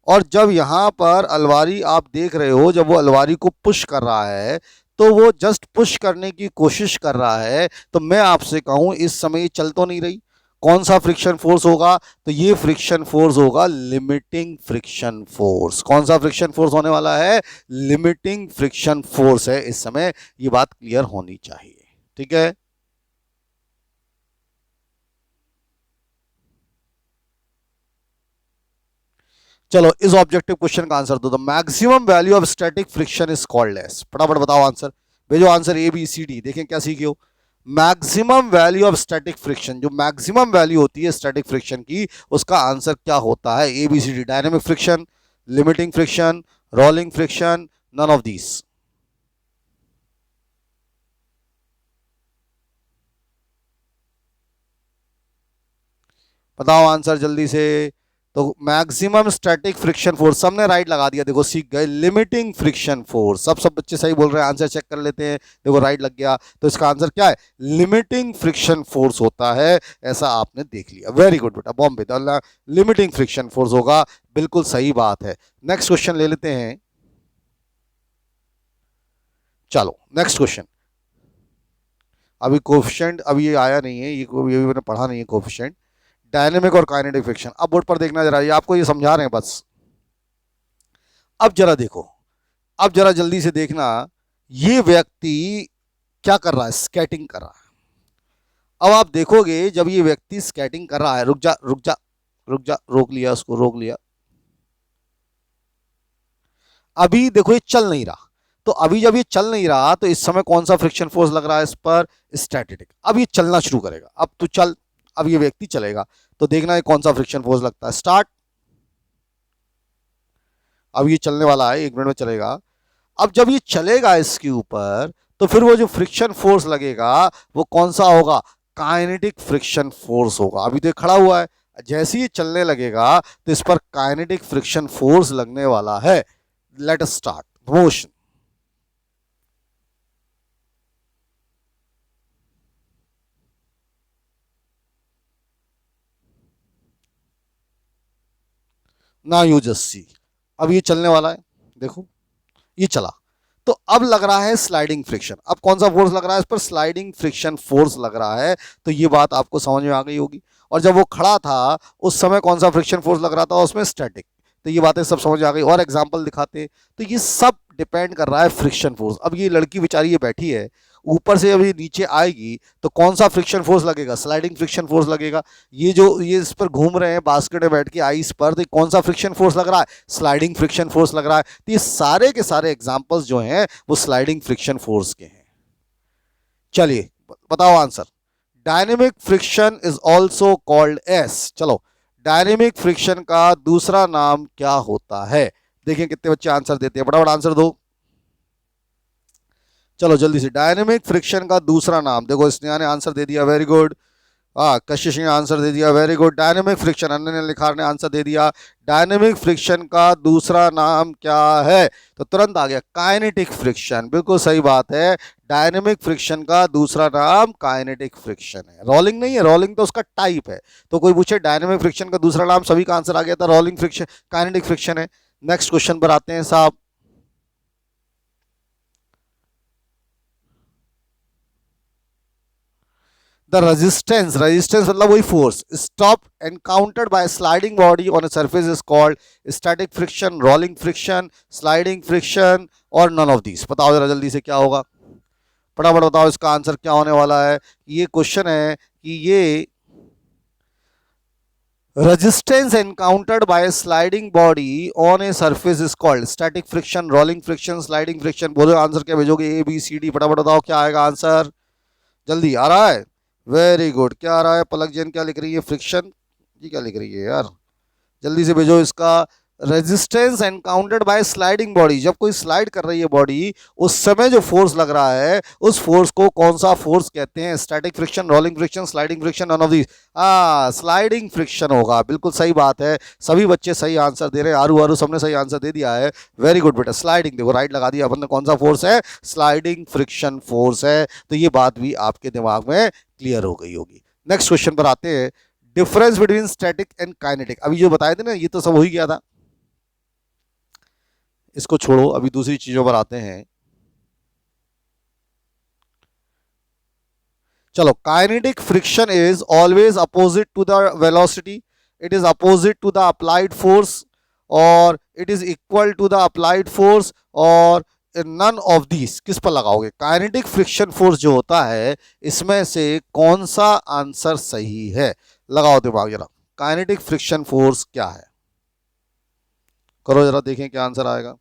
और जब यहां पर अलमारी आप देख रहे हो, जब वो अलमारी को पुश कर रहा है तो वो जस्ट पुश करने की कोशिश कर रहा है। तो मैं आपसे कहूं इस समय ये चल तो नहीं रही, कौन सा फ्रिक्शन फोर्स होगा, तो ये फ्रिक्शन फोर्स होगा लिमिटिंग फ्रिक्शन फोर्स। कौन सा फ्रिक्शन फोर्स होने वाला है, लिमिटिंग फ्रिक्शन फोर्स है इस समय, ये बात क्लियर होनी चाहिए। ठीक है, चलो इस ऑब्जेक्टिव क्वेश्चन का आंसर दो। The maximum value of static friction is called as, फटाफट बताओ आंसर, भेजो answer A B C D, देखें क्या सीखे हो। Maximum value of static friction, जो मैक्सिमम वैल्यू होती है स्टैटिक फ्रिक्शन की, उसका आंसर क्या होता है, A B C D. Dynamic friction, limiting friction, rolling friction, none of these. बताओ आंसर जल्दी से। तो मैक्सिमम स्टैटिक फ्रिक्शन फोर्स, सबने राइट लगा दिया, देखो सीख गए। लिमिटिंग फ्रिक्शन फोर्स, सब बच्चे सही बोल रहे हैं, आंसर चेक कर लेते हैं, देखो राइट लग गया। तो इसका आंसर क्या है, लिमिटिंग फ्रिक्शन फोर्स होता है, ऐसा आपने देख लिया। वेरी गुड बेटा, बॉम्बे तो लिमिटिंग फ्रिक्शन फोर्स होगा, बिल्कुल सही बात है। नेक्स्ट क्वेश्चन ले लेते हैं, चलो नेक्स्ट क्वेश्चन। अभी कोफिशिएंट अभी ये आया नहीं है, ये भी मैंने पढ़ा नहीं है कोफिशिएंट। डायनेमिक और काइनेटिक फ्रिक्शन, अब बोर्ड पर देखना जरा, ये आपको ये समझा रहे हैं बस। अब जरा देखो, अब जरा जल्दी से देखना, ये व्यक्ति क्या कर रहा है, स्केटिंग कर रहा है। अब आप देखोगे जब ये व्यक्ति स्केटिंग कर रहा है, रुक जा रुक जा रुक जा, रोक लिया उसको, रोक लिया। अभी देखो ये चल नहीं रहा, तो अभी जब ये चल नहीं रहा तो इस समय कौन सा फ्रिक्शन फोर्स लग रहा है इस पर, स्टैटिक। अब ये चलना शुरू करेगा, अब तू चल, अब ये व्यक्ति चलेगा, तो देखना है कौन सा फ्रिक्शन फोर्स लगता है। स्टार्ट, अब ये चलने वाला है, 1 मिनट में चलेगा। अब जब ये चलेगा इसके ऊपर, तो फिर वो जो फ्रिक्शन फोर्स लगेगा वो कौन सा होगा, काइनेटिक फ्रिक्शन फोर्स होगा। अभी तो ये खड़ा हुआ है, जैसे ही चलने लगेगा तो इस पर काइनेटिक फ्रिक्शन फोर्स लगने वाला है। Let us start motion. ना यू जस्ट सी, अब ये चलने वाला है, देखो ये चला, तो अब लग रहा है स्लाइडिंग फ्रिक्शन। अब कौन सा फोर्स लग रहा है इस पर, स्लाइडिंग फ्रिक्शन फोर्स लग रहा है। तो ये बात आपको समझ में आ गई होगी। और जब वो खड़ा था उस समय कौन सा फ्रिक्शन फोर्स लग रहा था उसमें, स्टैटिक। तो ये बातें सब समझ आ गई, और एग्जाम्पल दिखाते। तो ये सब डिपेंड कर रहा है फ्रिक्शन फोर्स। अब ये लड़की बेचारी ये बैठी है, ऊपर से अभी नीचे आएगी तो कौन सा फ्रिक्शन फोर्स लगेगा, स्लाइडिंग फ्रिक्शन फोर्स लगेगा। ये जो ये इस पर घूम रहे हैं बास्केट में बैठ के आइस पर, तो कौन सा फ्रिक्शन फोर्स लग रहा है, स्लाइडिंग फ्रिक्शन फोर्स लग रहा है। तो ये सारे के सारे एग्जाम्पल्स जो हैं वो स्लाइडिंग फ्रिक्शन फोर्स के हैं। चलिए बताओ answer. Dynamic friction is also called S, चलो डायनेमिक फ्रिक्शन का दूसरा नाम क्या होता है? देखिए कितने बच्चे आंसर देते हैं, फटाफट आंसर दो। चलो जल्दी से, डायनेमिक फ्रिक्शन का दूसरा नाम, देखो स्नेहा ने आंसर दे दिया, वेरी गुड। हाँ, कशिश ने आंसर दे दिया, वेरी गुड। डायनेमिक फ्रिक्शन, अन्य लिखार ने आंसर दे दिया। डायनेमिक फ्रिक्शन का दूसरा नाम क्या है? तो तुरंत आ गया, काइनेटिक फ्रिक्शन, बिल्कुल सही बात है। डायनेमिक फ्रिक्शन का दूसरा नाम काइनेटिक फ्रिक्शन है, रोलिंग नहीं है, रोलिंग तो उसका टाइप है। तो कोई पूछे डायनेमिक फ्रिक्शन का दूसरा नाम, सभी का आंसर आ गया था, रोलिंग फ्रिक्शन, काइनेटिक फ्रिक्शन है। नेक्स्ट क्वेश्चन पर आते हैं साहब। द रेजिस्टेंस, रेजिस्टेंस मतलब वही force, stop encountered by sliding body on a surface is called static friction, rolling friction, sliding friction और नन ऑफ दीस। बताओ जरा जल्दी से क्या होगा, फटाफट बताओ इसका आंसर क्या होने वाला है। ये क्वेश्चन है कि ये resistance encountered by sliding body on a surface is called static friction, rolling friction, sliding friction. बोलो आंसर क्या भेजोगे, ए बी सी डी, फटाफट बताओ क्या आएगा आंसर, जल्दी आ रहा है? वेरी गुड, क्या आ रहा है? पलक जैन क्या लिख रही है, फ्रिक्शन। ये क्या लिख रही है यार, जल्दी से भेजो इसका। Resistance encountered by sliding body, जब कोई स्लाइड कर रही है बॉडी, उस समय जो फोर्स लग रहा है, उस फोर्स को कौन सा फोर्स कहते हैं? Static friction, rolling friction, sliding friction, none of these. Sliding friction होगा, बिल्कुल सही बात है। सभी बच्चे सही आंसर दे रहे हैं, आरू आरू सबने सही आंसर दे दिया है, वेरी गुड बेटा। स्लाइडिंग, देखो राइट लगा दिया अपन ने, कौन सा फोर्स है? स्लाइडिंग फ्रिक्शन फोर्स है। तो ये बात भी आपके दिमाग में क्लियर हो गई होगी। नेक्स्ट क्वेश्चन पर आते हैं, difference between static and kinetic. अभी जो बताए थे ना, ये तो सब हो ही गया था, इसको छोड़ो, अभी दूसरी चीजों पर आते हैं। चलो, kinetic friction is always opposite to the velocity, it is opposite to the applied force, और it is equal to the applied force, और नन ऑफ दीज। किस पर लगाओगे? काइनेटिक फ्रिक्शन फोर्स जो होता है, इसमें से कौन सा आंसर सही है? लगाओ दिमाग जरा, काइनेटिक फ्रिक्शन फोर्स क्या है, करो जरा, देखें क्या आंसर आएगा।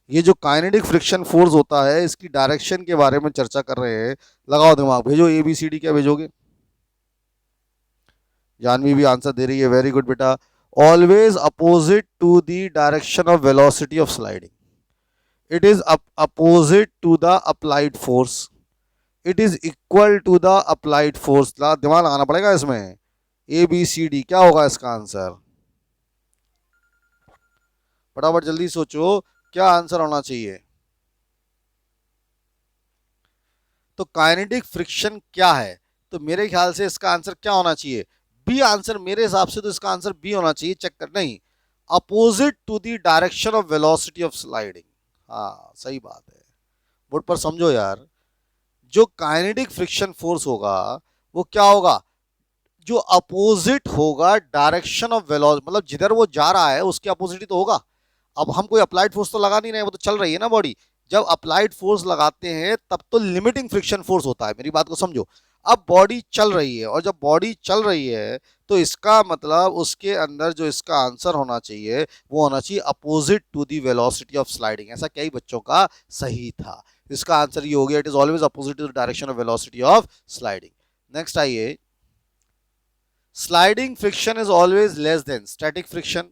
ये जो काइनेटिक फ्रिक्शन फोर्स होता है, इसकी डायरेक्शन के बारे में चर्चा कर रहे हैं। लगाओ दिमाग, भेजो ए बी सी डी, क्या भेजोगे? जानवी भी आंसर दे रही है, वेरी गुड बेटा। Always opposite to the direction of velocity of sliding, it is opposite to the applied force, it is equal to the applied force. दिमाग लगाना पड़ेगा इसमें। ए बी सी डी क्या होगा इसका आंसर, फटाफट जल्दी सोचो, क्या आंसर होना चाहिए? तो काइनेटिक फ्रिक्शन क्या है? तो मेरे ख्याल से इसका आंसर क्या होना चाहिए? बी आंसर, मेरे हिसाब से तो इसका आंसर बी होना चाहिए, चेक कर, नहीं, opposite to the direction of velocity of sliding. हाँ सही बात है, बोर्ड पर समझो यार। जो काइनेटिक फ्रिक्शन फोर्स होगा, वो क्या होगा? जो अपोजिट होगा डायरेक्शन ऑफ वेलोसिटी, मतलब जिधर वो जा रहा है उसके अपोजिट ही तो होगा। अब हम कोई अप्लाइड फोर्स तो लगा नहीं रहे, वो तो चल रही है ना बॉडी। जब अप्लाइड फोर्स लगाते हैं तब तो लिमिटिंग फ्रिक्शन फोर्स होता है, मेरी बात को समझो। अब बॉडी चल रही है, और जब बॉडी चल रही है तो इसका मतलब उसके अंदर जो इसका आंसर होना चाहिए, वो होना चाहिए opposite to the velocity of sliding. ऐसा कई बच्चों का सही था, इसका आंसर ये हो गया, it is always opposite to the direction of velocity of sliding. Next आइए, sliding friction is always less than static friction,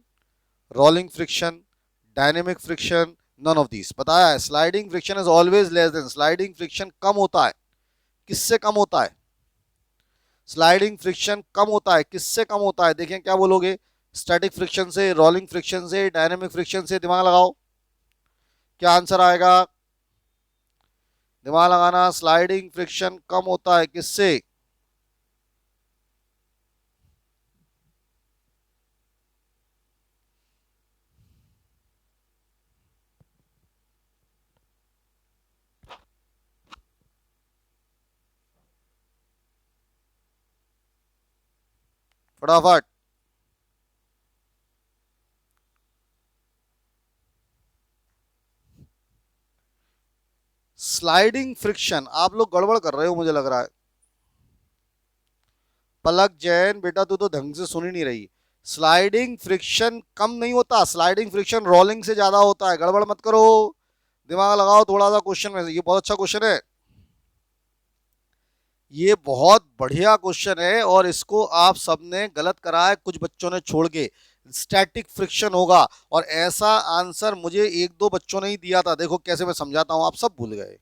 rolling friction, dynamic friction, none of these. बताया है, sliding friction is always less than, sliding friction कम होता है, किससे कम होता है? Sliding friction कम होता है, किससे कम होता है? देखें क्या बोलोगे, स्टैटिक फ्रिक्शन से, रोलिंग फ्रिक्शन से, डायनेमिक फ्रिक्शन से? दिमाग लगाओ, क्या आंसर आएगा? दिमाग लगाना, स्लाइडिंग फ्रिक्शन कम होता है किससे? फटाफट, स्लाइडिंग फ्रिक्शन, आप लोग गड़बड़ कर रहे हो मुझे लग रहा है। पलक जैन बेटा, तू तो ढंग से सुन ही नहीं रही। स्लाइडिंग फ्रिक्शन कम नहीं होता, स्लाइडिंग फ्रिक्शन रोलिंग से ज्यादा होता है, गड़बड़ मत करो, दिमाग लगाओ थोड़ा सा क्वेश्चन में, ये बहुत अच्छा क्वेश्चन है। ये बहुत बढ़िया क्वेश्चन है और इसको आप सबने गलत करा है, कुछ बच्चों ने छोड़ के। स्टैटिक फ्रिक्शन होगा, और ऐसा आंसर मुझे एक दो बच्चों ने ही दिया था। देखो कैसे मैं समझाता हूं, आप सब भूल गए।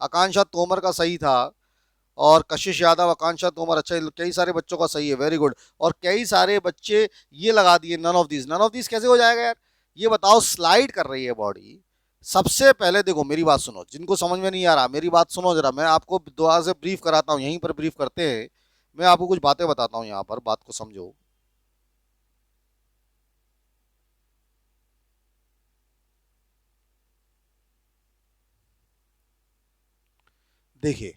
आकांक्षा तोमर का सही था, और कशिश यादव, आकांक्षा तोमर, अच्छा कई सारे बच्चों का सही है, वेरी गुड। और कई सारे बच्चे ये लगा दिए none of this. None of this कैसे हो जाएगा यार? ये बताओ, स्लाइड कर रही है बॉडी। सबसे पहले देखो, मेरी बात सुनो, जिनको समझ में नहीं आ रहा मेरी बात सुनो जरा, मैं आपको दोबारा से ब्रीफ कराता हूँ, यहीं पर ब्रीफ करते हैं। मैं आपको कुछ बातें बताता हूँ, यहाँ पर बात को समझो। देखिए,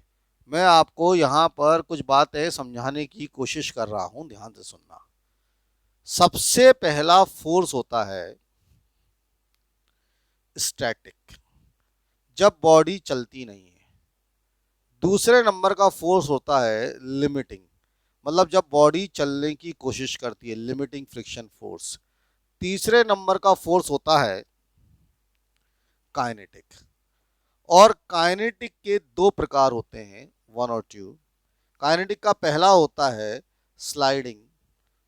मैं आपको यहाँ पर कुछ बातें समझाने की कोशिश कर रहा हूँ, ध्यान से सुनना। सबसे पहला फोर्स होता है स्टैटिक, जब बॉडी चलती नहीं है। दूसरे नंबर का फोर्स होता है लिमिटिंग, मतलब जब बॉडी चलने की कोशिश करती है, लिमिटिंग फ्रिक्शन फोर्स। तीसरे नंबर का फोर्स होता है काइनेटिक। और काइनेटिक के दो प्रकार होते हैं, वन और टू। काइनेटिक का पहला होता है स्लाइडिंग,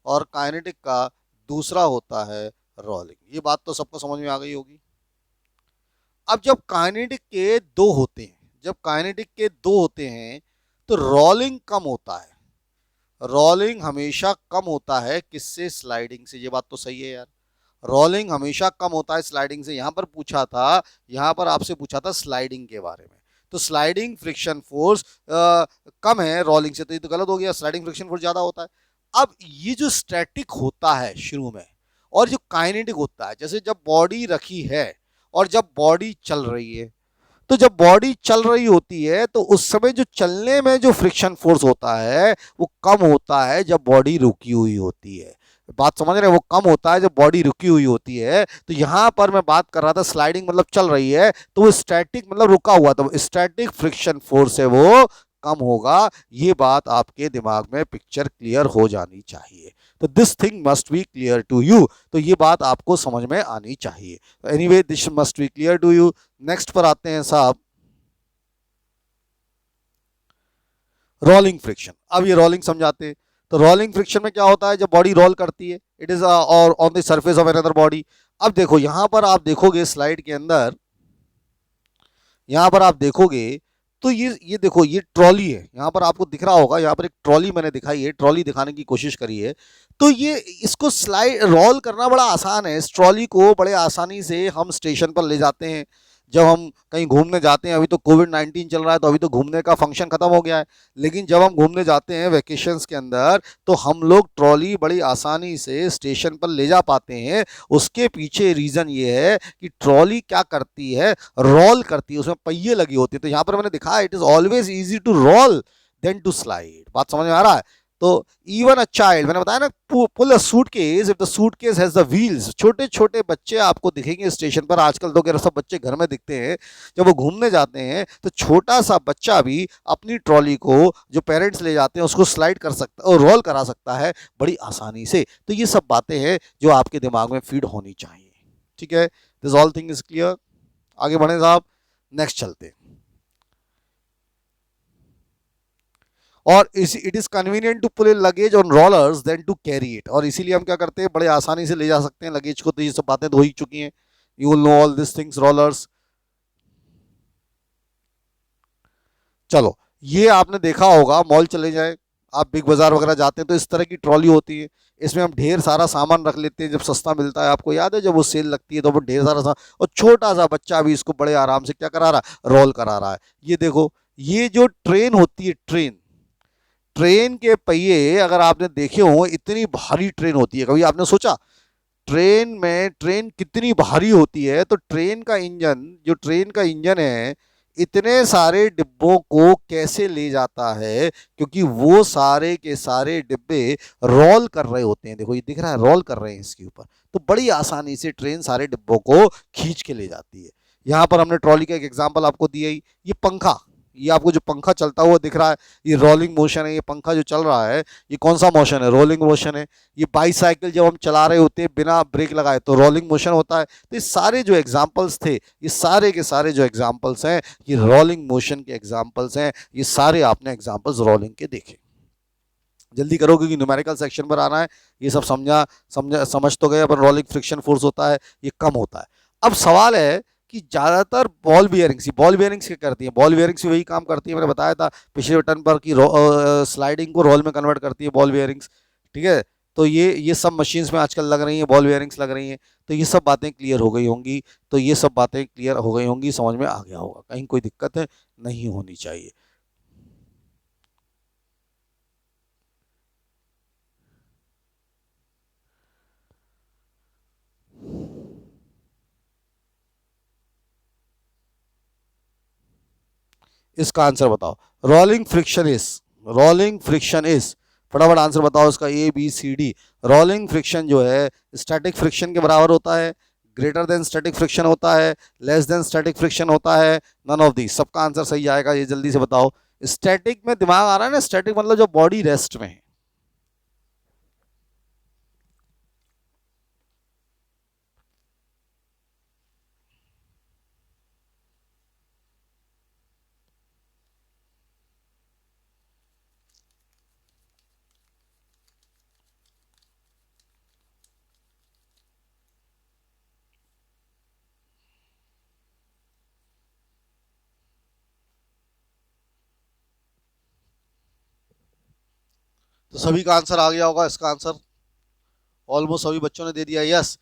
और काइनेटिक का दूसरा होता है रोलिंग। ये बात तो सबको समझ में आ गई होगी। अब जब काइनेटिक के दो होते हैं, जब काइनेटिक के दो होते हैं तो रोलिंग कम होता है। रोलिंग हमेशा कम होता है किससे? स्लाइडिंग से। ये बात तो सही है यार, रोलिंग हमेशा कम होता है स्लाइडिंग से। यहां पर पूछा था, यहां पर आपसे पूछा था स्लाइडिंग के बारे में, तो स्लाइडिंग फ्रिक्शन फोर्स कम है रोलिंग से, तो ये तो गलत हो गया, स्लाइडिंग फ्रिक्शन फोर्स ज्यादा होता है। अब ये जो स्टैटिक होता है शुरू में, और जो काइनेटिक होता है, जैसे जब बॉडी रखी है और जब बॉडी चल रही है, तो जब बॉडी चल रही होती है तो उस समय जो चलने में जो फ्रिक्शन फोर्स होता है वो कम होता है जब बॉडी रुकी हुई होती है। बात समझ रहे हैं? वो कम होता है जब बॉडी रुकी हुई होती है। तो यहां पर मैं बात कर रहा था स्लाइडिंग मतलब चल रही है, तो वो स्टैटिक मतलब रुका हुआ, तो स्टैटिक फ्रिक्शन फोर्स है वो कम होगा। ये बात आपके दिमाग में पिक्चर क्लियर हो जानी चाहिए। तो this thing must be clear to you, तो ये बात आपको समझ में आनी चाहिए। Anyway this must be clear to you. Next पर आते हैं साहब, रोलिंग फ्रिक्शन। अब ये रोलिंग समझाते हैं। तो रोलिंग फ्रिक्शन में क्या होता है? जब बॉडी रोल करती है, इट इज और on the surface of another body. अब देखो यहां पर आप देखोगे स्लाइड के अंदर, यहां पर आप देखोगे तो ये देखो, ये ट्रॉली है, यहां पर आपको दिख रहा होगा, यहां पर एक ट्रॉली मैंने दिखाई है, ट्रॉली दिखाने की कोशिश करी है। तो ये इसको स्लाइड रोल करना बड़ा आसान है। इस ट्रॉली को बड़े आसानी से हम स्टेशन पर ले जाते हैं। जब हम कहीं घूमने जाते हैं, अभी तो कोविड-19 चल रहा है तो अभी तो घूमने का फंक्शन खत्म हो गया है, लेकिन जब हम घूमने जाते हैं वेकेशंस के अंदर, तो हम लोग ट्रॉली बड़ी आसानी से स्टेशन पर ले जा पाते हैं। उसके पीछे रीज़न ये है कि ट्रॉली क्या करती है? रोल करती है, उसमें पहिए लगी होती है। तो यहाँ पर मैंने दिखा, it is always easy to roll than to slide. बात समझ में आ रहा है? तो इवन अ चाइल्ड, मैंने बताया ना, pull a suitcase if the suitcase has the wheels. छोटे छोटे बच्चे आपको दिखेंगे स्टेशन पर, आजकल तो सब बच्चे घर में दिखते हैं। जब वो घूमने जाते हैं तो छोटा सा बच्चा भी अपनी ट्रॉली को, जो पेरेंट्स ले जाते हैं, उसको स्लाइड कर सकता और रोल करा सकता है बड़ी आसानी से। तो ये सब बातें हैं जो आपके दिमाग में फीड होनी चाहिए। ठीक है, this all thing is clear. आगे बढ़े साहब, नेक्स्ट चलते हैं। और it is convenient to pull in luggage on rollers than to carry it. और इसीलिए हम क्या करते हैं, बड़े आसानी से ले जा सकते हैं लगेज को। तो ये सब बातें तो हो ही चुकी हैं, you will know all this things, rollers. चलो, ये आपने देखा होगा, मॉल चले जाए आप, बिग बाजार वगैरह जाते हैं तो इस तरह की ट्रॉली होती है। इसमें हम ढेर सारा सामान रख लेते हैं जब सस्ता मिलता है। आपको याद है जब वो सेल लगती है तो वो ढेर सारा सामान, और छोटा सा बच्चा भी इसको बड़े आराम से क्या करा रहा है? रोल करा रहा है। ये देखो, ये जो ट्रेन होती है, ट्रेन, ट्रेन के पहिए अगर आपने देखे हो, इतनी भारी ट्रेन होती है। कभी आपने सोचा ट्रेन में, ट्रेन कितनी भारी होती है? तो ट्रेन का इंजन, जो ट्रेन का इंजन है, इतने सारे डिब्बों को कैसे ले जाता है? क्योंकि वो सारे के सारे डिब्बे रोल कर रहे होते हैं। देखो ये दिख रहा है, रोल कर रहे हैं इसके ऊपर। तो बड़ी आसानी से ट्रेन सारे डिब्बों को खींच के ले जाती है। यहां पर हमने ट्रॉली का एक एग्जाम्पल आपको दिया ही, ये पंखा। ये आपको जो पंखा चलता हुआ दिख रहा है ये रोलिंग मोशन है। ये पंखा जो चल रहा है ये कौन सा मोशन है? रोलिंग मोशन है। ये बाईसाइकिल जब हम चला रहे होते हैं बिना ब्रेक लगाए तो रोलिंग मोशन होता है। तो ये सारे जो एग्जाम्पल्स थे, ये सारे के सारे जो एग्जाम्पल्स हैं ये रोलिंग मोशन के एग्जाम्पल्स हैं। ये सारे आपने एग्जाम्पल्स रोलिंग के देखे। जल्दी करो क्योंकि न्यूमेरिकल सेक्शन पर आना है। ये सब समझ तो गए अपन रोलिंग फ्रिक्शन फोर्स होता है ये कम होता है। अब सवाल है कि ज़्यादातर बॉल बियरिंग्स क्या करती है? बॉल बियरिंग्स भी वही काम करती है, मैंने बताया था पिछले बटन पर कि स्लाइडिंग को रोल में कन्वर्ट करती है बॉल बियरिंग्स। ठीक है, तो ये सब मशीन्स में आजकल लग रही हैं, बॉल बियरिंग्स लग रही हैं। तो ये सब बातें क्लियर हो गई होंगी। तो ये सब बातें क्लियर हो गई होंगी, समझ में आ गया होगा, कहीं कोई दिक्कत नहीं होनी चाहिए। इसका आंसर बताओ। रोलिंग फ्रिक्शन इज फटाफट आंसर बताओ इसका, ABCD। रोलिंग फ्रिक्शन जो है स्टैटिक फ्रिक्शन के बराबर होता है, ग्रेटर देन स्टैटिक फ्रिक्शन होता है, लेस देन स्टैटिक फ्रिक्शन होता है, नन ऑफ दी। सबका आंसर सही आएगा, ये जल्दी से बताओ। स्टैटिक में दिमाग आ रहा है ना? स्टैटिक मतलब जो बॉडी रेस्ट में है। तो सभी का आंसर आ गया होगा। इसका आंसर ऑलमोस्ट सभी बच्चों ने दे दिया। Yes,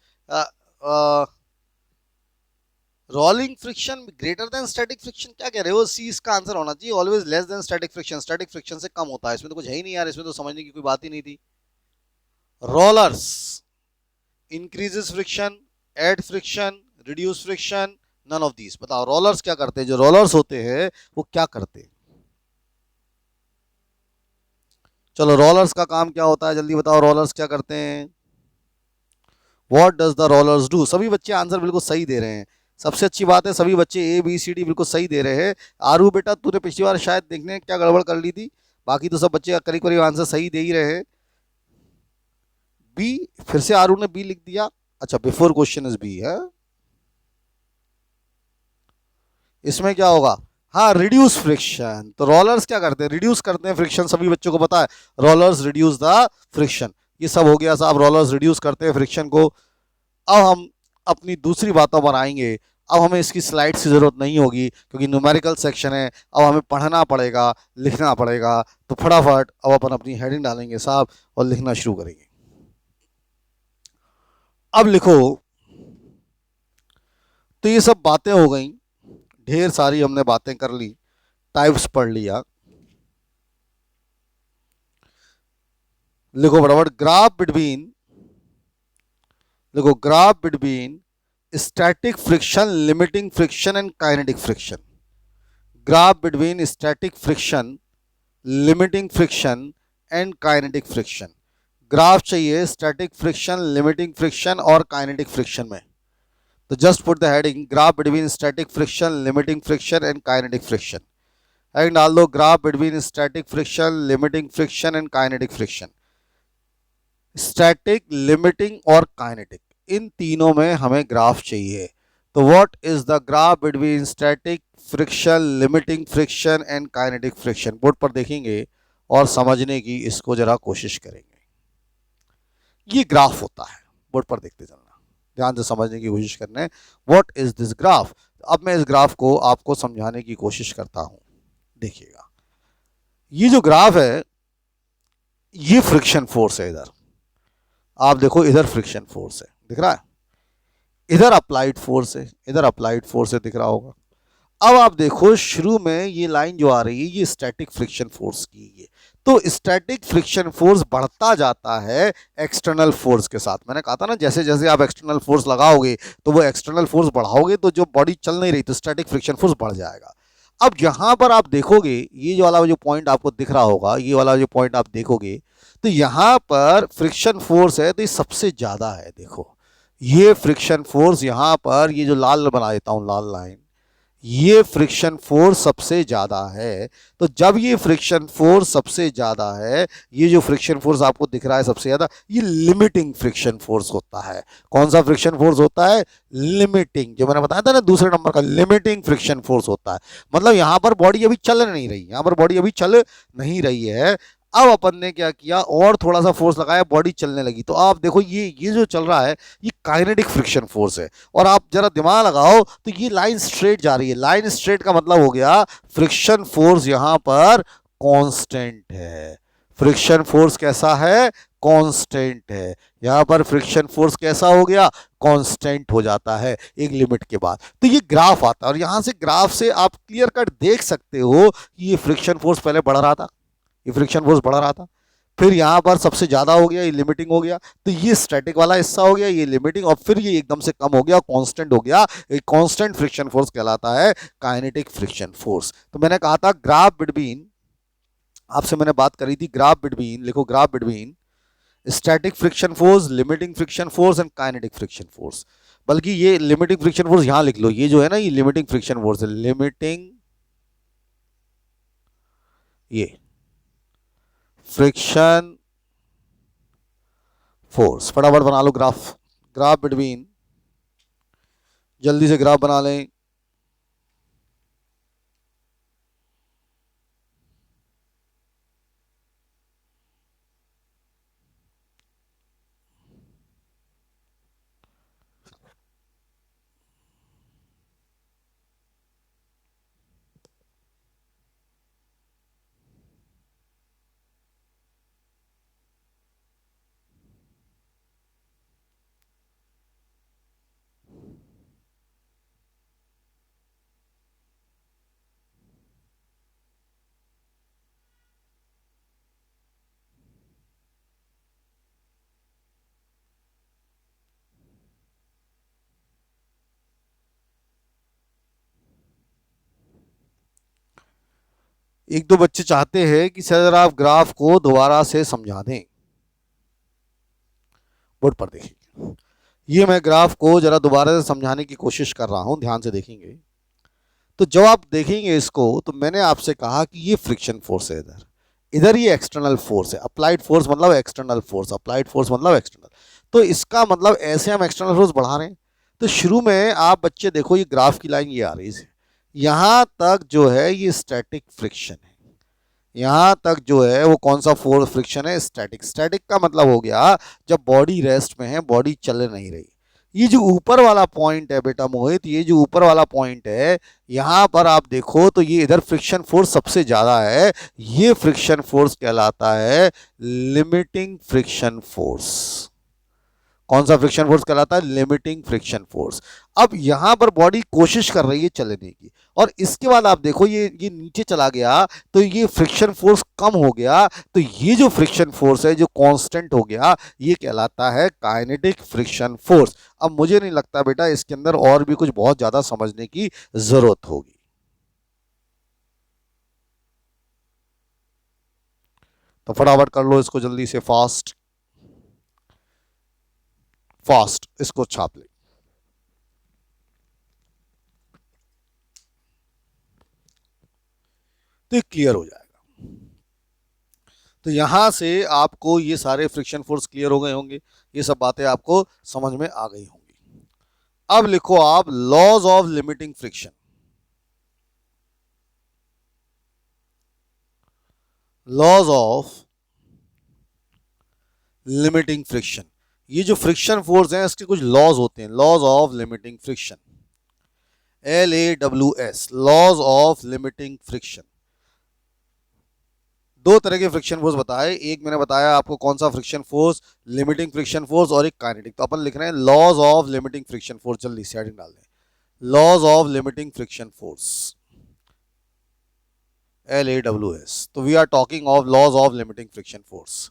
rolling friction greater than static friction, क्या कह रहे हो? सी इसका आंसर होना चाहिए। Always less than static friction, static friction से कम होता है। इसमें तो कुछ है ही नहीं यार, इसमें तो समझने की कोई बात ही नहीं थी। Rollers increases friction, add friction, reduce friction, none of these. बताओ रोलर्स क्या करते हैं? जो रोलर्स होते हैं वो क्या करते हैं? चलो रोलर्स का काम क्या होता है जल्दी बताओ, रोलर्स क्या करते हैं? What does the rollers do? सभी बच्चे आंसर बिल्कुल सही दे रहे हैं। सबसे अच्छी बात है सभी बच्चे ABCD बिल्कुल सही दे रहे हैं। आरू बेटा तूने पिछली बार शायद देखने क्या गड़बड़ कर ली थी, बाकी तो सब बच्चे करीब करीब आंसर सही दे ही रहे हैं। बी, फिर से आरू ने बी लिख दिया। अच्छा, बिफोर क्वेश्चन इज बी है। इसमें क्या होगा? हाँ, रिड्यूस फ्रिक्शन। तो रोलर्स क्या करते हैं? रिड्यूस करते हैं फ्रिक्शन, सभी बच्चों को पता है। Rollers reduce the friction. ये सब हो गया साहब, रोलर्स रिड्यूस करते हैं फ्रिक्शन को। अब हम अपनी दूसरी बातों पर आएंगे। अब हमें इसकी स्लाइड्स की ज़रूरत नहीं होगी क्योंकि न्यूमेरिकल सेक्शन है। अब हमें पढ़ना पड़ेगा, लिखना पड़ेगा। तो फटाफट अब अपन अपनी हेडिंग डालेंगे साहब और लिखना शुरू करेंगे। अब लिखो। तो ये सब बातें हो गई, ढेर सारी हमने बातें कर ली, टाइप्स पढ़ लिया। लिखो फटाफट, graph between static friction, limiting friction and kinetic friction. Graph between static friction, limiting friction and kinetic friction. Graph चाहिए स्टैटिक फ्रिक्शन, लिमिटिंग फ्रिक्शन और काइनेटिक फ्रिक्शन में। तो just put the heading graph between static friction, limiting friction and kinetic friction. Heading डाल दो graph between static friction, limiting friction and kinetic friction. Static, limiting और kinetic, इन तीनों में हमें graph चाहिए। तो what is the graph between static friction, limiting friction and kinetic friction? Board पर देखेंगे और समझने की इसको जरा कोशिश करेंगे। ये ग्राफ होता है, बोर्ड पर देखते चलना, ध्यान से समझने की कोशिश करना है। What is this graph? अब मैं इस ग्राफ को आपको समझाने की कोशिश करता हूं। देखिएगा, ये जो ग्राफ है ये फ्रिक्शन फोर्स है। इधर आप देखो, इधर फ्रिक्शन फोर्स है, दिख रहा है? इधर अप्लाइड फोर्स है, इधर अप्लाइड फोर्स है, दिख रहा होगा। अब आप देखो शुरू में ये लाइन जो आ रही है ये स्टैटिक फ्रिक्शन फोर्स की है। तो स्टैटिक फ्रिक्शन फोर्स बढ़ता जाता है एक्सटर्नल फोर्स के साथ। मैंने कहा था ना, जैसे जैसे आप एक्सटर्नल फोर्स लगाओगे तो वो एक्सटर्नल फोर्स बढ़ाओगे तो जो बॉडी चल नहीं रही तो स्टैटिक फ्रिक्शन फोर्स बढ़ जाएगा। अब यहाँ पर आप देखोगे ये वाला जो पॉइंट आपको दिख रहा होगा, ये वाला जो पॉइंट आप देखोगे तो यहाँ पर फ्रिक्शन फोर्स है तो ये सबसे ज़्यादा है। देखो ये फ्रिक्शन फोर्स यहाँ पर, ये जो लाल बना देता हूँ लाल लाइन, ये फ्रिक्शन फोर्स सबसे ज्यादा है। तो जब ये फ्रिक्शन फोर्स सबसे ज्यादा है, ये जो फ्रिक्शन फोर्स आपको दिख रहा है सबसे ज्यादा, ये लिमिटिंग फ्रिक्शन फोर्स होता है। कौन सा फ्रिक्शन फोर्स होता है? लिमिटिंग, जो मैंने बताया था ना दूसरे नंबर का, लिमिटिंग फ्रिक्शन फोर्स होता है। मतलब यहां पर बॉडी अभी चल नहीं रही, यहां पर बॉडी अभी चल नहीं रही है। अब अपन ने क्या किया, और थोड़ा सा फोर्स लगाया, बॉडी चलने लगी। तो आप देखो ये जो चल रहा है, ये काइनेटिक फ्रिक्शन फोर्स है। और आप जरा दिमाग लगाओ तो ये लाइन स्ट्रेट जा रही है। लाइन स्ट्रेट का मतलब हो गया फ्रिक्शन फोर्स यहां पर कांस्टेंट है। फ्रिक्शन फोर्स कैसा है? कांस्टेंट है। यहां पर फ्रिक्शन फोर्स कैसा हो गया? कांस्टेंट हो जाता है एक लिमिट के बाद। तो ये ग्राफ आता है, और यहां से ग्राफ से आप क्लियर कट देख सकते हो कि ये फ्रिक्शन फोर्स पहले बढ़ रहा था, ये फ्रिक्शन फोर्स बढ़ रहा था, फिर यहां पर सबसे ज्यादा हो गया, ये लिमिटिंग हो गया, तो ये स्टैटिक वाला हिस्सा हो गया, ये लिमिटिंग, और फिर ये एकदम से कम हो गया, कांस्टेंट हो गया। कांस्टेंट फ्रिक्शन फोर्स कहलाता है काइनेटिक फ्रिक्शन फोर्स। तो मैंने कहा था ग्राफ बिटवीन, आपसे मैंने बात करी थी ग्राफ बिटवीन, लिखो graph between static friction force, limiting friction force and kinetic friction force. बल्कि ये लिमिटिंग फ्रिक्शन फोर्स यहां लिख लो, ये जो है ना, ये लिमिटिंग फ्रिक्शन फोर्स है, लिमिटिंग ये फ्रिक्शन फोर्स। फटाफट बना लो ग्राफ, ग्राफ बिटवीन, जल्दी से ग्राफ बना लें। एक दो बच्चे चाहते हैं कि सर आप ग्राफ को दोबारा से समझा दें। बोर्ड पर देखिए, ये मैं ग्राफ को जरा दोबारा से समझाने की कोशिश कर रहा हूं, ध्यान से देखेंगे। तो जब आप देखेंगे इसको, तो मैंने आपसे कहा कि ये फ्रिक्शन फोर्स है, इधर इधर ये एक्सटर्नल फोर्स है। अप्लाइड फोर्स मतलब एक्सटर्नल फोर्स, अप्लाइड फोर्स मतलब एक्सटर्नल। तो इसका मतलब ऐसे हम एक्सटर्नल फोर्स बढ़ा रहे हैं। तो शुरू में आप बच्चे देखो, ये ग्राफ की लाइन ये आ रही है, यहां तक जो है ये स्टैटिक फ्रिक्शन है, यहां तक जो है वो कौन सा फोर्स फ्रिक्शन है? स्टैटिक। स्टैटिक का मतलब हो गया जब बॉडी रेस्ट में है, बॉडी चल नहीं रही। ये जो ऊपर वाला पॉइंट है बेटा मोहित, ये जो ऊपर वाला पॉइंट है, यहां पर आप देखो तो ये इधर फ्रिक्शन फोर्स सबसे ज्यादा है। ये फ्रिक्शन फोर्स कहलाता है लिमिटिंग फ्रिक्शन फोर्स। कौन सा फ्रिक्शन फोर्स कहलाता है? Limiting friction force. अब यहां पर बॉडी कोशिश कर रही है चलने की, और इसके बाद आप देखो ये नीचे चला गया, तो ये फ्रिक्शन फोर्स कम हो गया। तो ये जो फ्रिक्शन फोर्स है जो कांस्टेंट हो गया, ये कहलाता है काइनेटिक फ्रिक्शन फोर्स। अब मुझे नहीं लगता बेटा इसके अंदर और भी कुछ बहुत ज्यादा समझने की जरूरत होगी। तो फटाफट कर लो इसको जल्दी से, फास्ट फास्ट इसको छाप ले। तो ये क्लियर हो जाएगा। तो यहां से आपको ये सारे फ्रिक्शन फोर्स क्लियर हो गए होंगे, ये सब बातें आपको समझ में आ गई होंगी। अब लिखो आप laws of limiting friction. Laws of limiting friction, ये जो फ्रिक्शन फोर्स हैं इसके कुछ लॉज होते हैं। Laws of limiting friction, LAWS, laws of limiting friction. दो तरह के फ्रिक्शन फोर्स बताए, एक मैंने बताया आपको कौन सा friction force, limiting friction force, और एक काइनेटिक। तो अपन लिख रहे हैं laws of limiting friction force, जल्दी से हेडिंग डाल दें, laws of limiting friction force, LAWS। तो we are talking of laws of limiting friction force.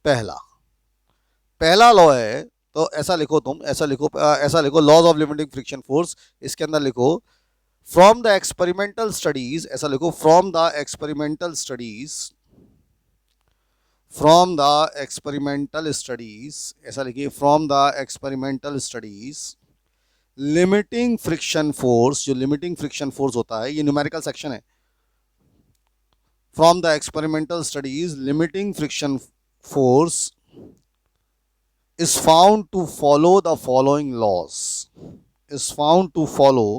पहला पहला लॉ है, तो ऐसा लिखो, तुम ऐसा लिखो, ऐसा लिखो laws of limiting friction force. इसके अंदर लिखो फ्रॉम द एक्सपेरिमेंटल स्टडीज, ऐसा लिखो from the experimental studies, from the experimental studies, ऐसा लिखिए from the experimental studies, limiting friction force, जो लिमिटिंग फ्रिक्शन फोर्स होता है, ये न्यूमेरिकल सेक्शन है. From the experimental studies, limiting friction force is found to follow the following laws. Is found to follow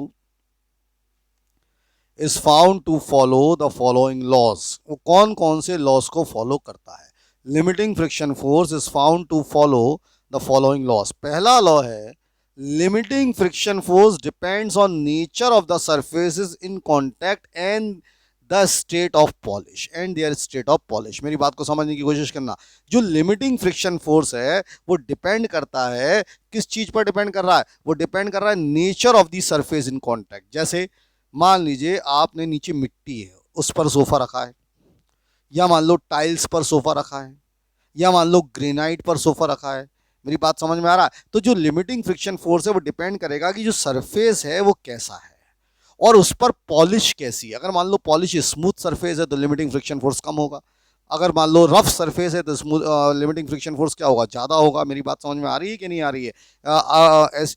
is found to follow the following laws. वो कौन कौन से loss को follow करता है? Limiting friction force is found to follow the following laws. पहला law है, limiting friction force depends on nature of the surfaces in contact and the state of polish and their state of polish. मेरी बात को समझने की कोशिश करना. जो लिमिटिंग फ्रिक्शन फोर्स है वो डिपेंड करता है, किस चीज पर डिपेंड कर रहा है? वो डिपेंड कर रहा है nature of the surface in contact. जैसे मान लीजिए आपने नीचे मिट्टी है, उस पर सोफा रखा है, या मान लो टाइल्स पर सोफा रखा है, या मान लो ग्रेनाइट पर सोफा रखा है. मेरी बात समझ में आ रहा है? तो जो लिमिटिंग फ्रिक्शन फोर्स है वो डिपेंड करेगा कि जो सरफेस है वो कैसा है और उस पर पॉलिश कैसी है. अगर मान लो पॉलिश स्मूथ सरफेस है तो लिमिटिंग फ्रिक्शन फोर्स कम होगा. अगर मान लो रफ सरफेस है तो लिमिटिंग फ्रिक्शन फोर्स क्या होगा? ज़्यादा होगा. मेरी बात समझ में आ रही है कि नहीं आ रही है?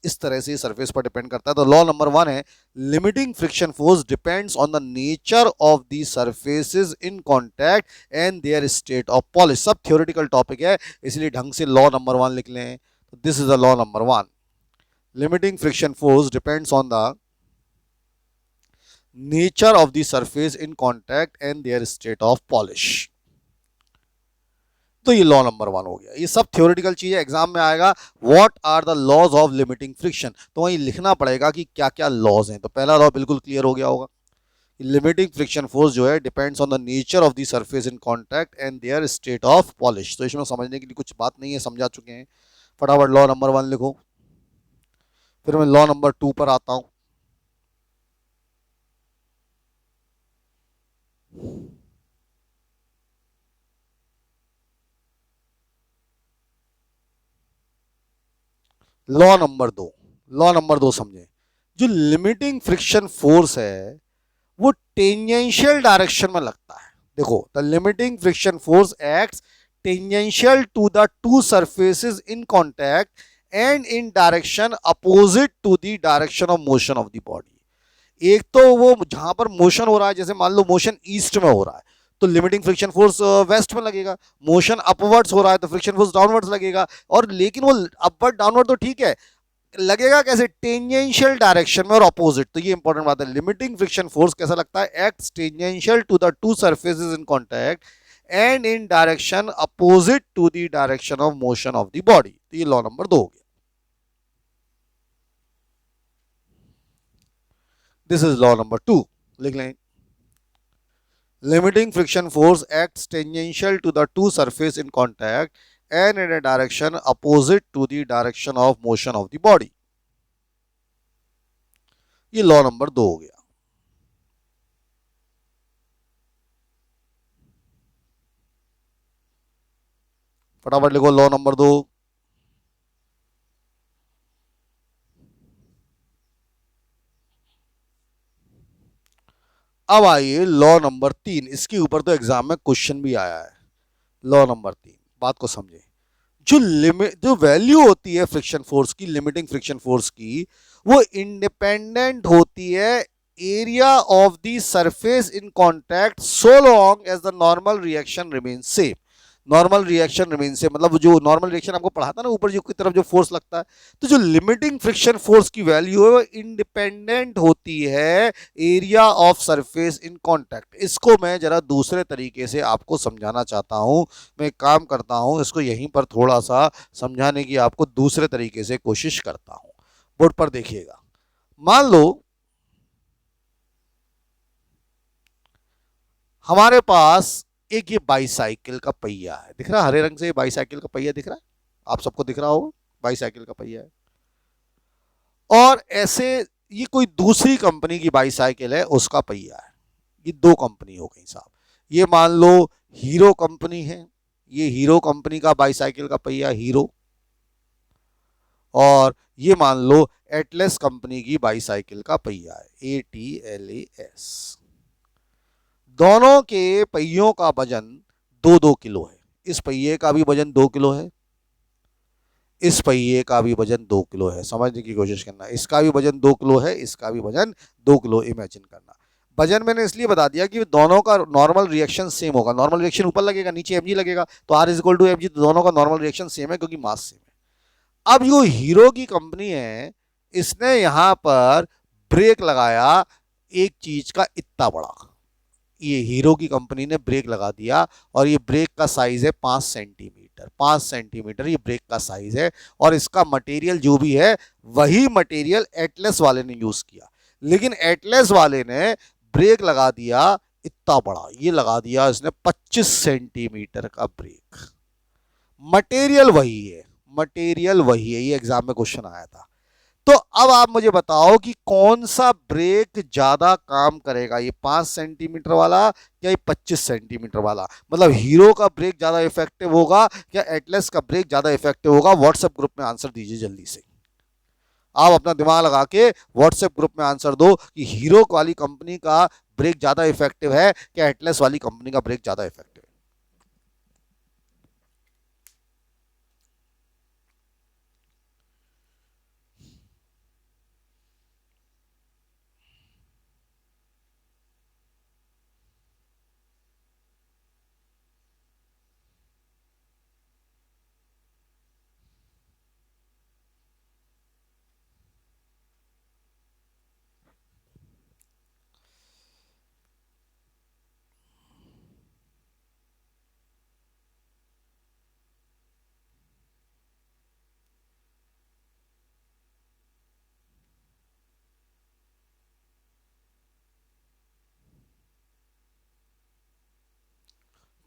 इस तरह से सरफेस पर डिपेंड करता है. तो लॉ नंबर 1 है, limiting friction force depends on the nature of the surfaces in contact and their state of polish. सब थ्योरेटिकल टॉपिक है, इसलिए ढंग से लॉ नंबर 1 लिख लें. तो this is the law number 1. Limiting friction force depends on the nature of the surface in contact and their state of polish. तो ये लॉ नंबर 1 हो गया. ये सब थ्योरेटिकल चीज है, एग्जाम में आएगा. What are the laws of limiting friction, तो वहीं लिखना पड़ेगा कि क्या क्या लॉज हैं. तो पहला लॉ बिल्कुल क्लियर हो गया होगा. लिमिटिंग फ्रिक्शन फोर्स जो है depends on the nature of the surface in contact and their state of polish. तो इसमें समझने के लिए कुछ बात नहीं है, समझा चुके हैं. फटाफट लॉ नंबर 1 लिखो, फिर मैं लॉ नंबर 2 पर आता हूं. लॉ नंबर 2 समझे. जो लिमिटिंग फ्रिक्शन फोर्स है वो टेंजेंशियल डायरेक्शन में लगता है. देखो, the limiting friction force acts tangential to the two surfaces in contact and in direction opposite to the direction of motion of the body. एक तो वो जहां पर मोशन हो रहा है, जैसे मान लो मोशन ईस्ट में हो रहा है तो लिमिटिंग फ्रिक्शन फोर्स वेस्ट में लगेगा. मोशन अपवर्ड्स हो रहा है तो फ्रिक्शन फोर्स डाउनवर्ड्स लगेगा. और लेकिन वो अपवर्ड डाउनवर्ड तो ठीक है, लगेगा कैसे? टेंजेंशियल डायरेक्शन में और अपोजिट. तो ये इंपॉर्टेंट बात है. लिमिटिंग फ्रिक्शन फोर्स कैसा लगता है? Acts tangential to the two surfaces in contact and in direction opposite to the direction of motion of the body. तो ये लॉ नंबर 2 हो गया. This is law number 2. लिख लें. Limiting friction force acts tangential to the two surface in contact and in a direction opposite to the direction of motion of the body. ये law number 2 हो गया. फटाफट लिखो law number 2. अब आइए law number 3. इसके ऊपर तो एग्जाम में क्वेश्चन भी आया है. लॉ नंबर 3, बात को समझे. जो वैल्यू होती है फ्रिक्शन फोर्स की, लिमिटिंग फ्रिक्शन फोर्स की, वो इंडिपेंडेंट होती है area of the surface in contact so long as the normal reaction remain same. Normal reaction remain same मतलब जो नॉर्मल रिएक्शन आपको पढ़ा था ना, ऊपर जो की तरफ जो फोर्स लगता है, तो जो लिमिटिंग फ्रिक्शन फोर्स की वैल्यू है वो इंडिपेंडेंट होती है area of surface in contact. इसको मैं जरा दूसरे तरीके से आपको समझाना चाहता हूं. मैं काम करता हूं, इसको यहीं पर थोड़ा सा समझाने की आपको दूसरे तरीके से कोशिश करता हूं. बोर्ड पर देखिएगा. मान लो हमारे पास एक ये बाईसाइकिल का पहिया है. दिख रहा है हरे रंग से? बाईसाइकिल का पहिया दिख रहा है, आप सबको दिख रहा होगा. बाईसाइकिल का पहिया है. और ऐसे ये कोई दूसरी कंपनी की बाईसाइकिल है, उसका पहिया है. ये दो कंपनी हो गई साहब. ये मान लो हीरो कंपनी है, ये हीरो कंपनी का बाईसाइकिल का पहिया हीरो. और ये मान लो एटलस कंपनी की बाईसाइकिल का पहिया है, ATLAS. दोनों के पहियों का वजन 2-2 किलो है. इस पहिए का भी वजन 2 किलो है, इस पहिए का भी वजन 2 किलो है। समझने की कोशिश करना, इसका भी वजन 2 किलो है, इसका भी वजन 2 किलो। इमेजिन करना, वजन मैंने इसलिए बता दिया कि दोनों का नॉर्मल रिएक्शन सेम होगा। नॉर्मल रिएक्शन ऊपर लगेगा, नीचे एमजी लगेगा, तो R is equal to m g, दोनों का नॉर्मल रिएक्शन सेम है क्योंकि मास सेम है। अब जो हीरो की कंपनी है, इसने यहां पर ब्रेक लगाया एक चीज का इतना बड़ा, ये हीरो की कंपनी ने ब्रेक लगा दिया और ये ब्रेक का साइज है 5 सेंटीमीटर। 5 सेंटीमीटर ये ब्रेक का साइज है और इसका मटेरियल जो भी है वही मटेरियल एटलस वाले ने यूज किया, लेकिन एटलस वाले ने ब्रेक लगा दिया इतना बड़ा, ये लगा दिया इसने 25 सेंटीमीटर का ब्रेक। मटेरियल वही है, मटेरियल वही है, ये एग्जाम में क्वेश्चन आया था। तो अब आप मुझे बताओ कि कौन सा ब्रेक ज्यादा काम करेगा, ये 5 सेंटीमीटर वाला या ये 25 सेंटीमीटर वाला? मतलब हीरो का ब्रेक ज्यादा इफेक्टिव होगा या एटलस का ब्रेक ज्यादा इफेक्टिव होगा? व्हाट्सएप ग्रुप में आंसर दीजिए जल्दी से। आप अपना दिमाग लगा के व्हाट्सएप ग्रुप में आंसर दो कि हीरो वाली कंपनी का ब्रेक ज्यादा इफेक्टिव है क्या एटलस वाली कंपनी का ब्रेक ज्यादा इफेक्टिव है?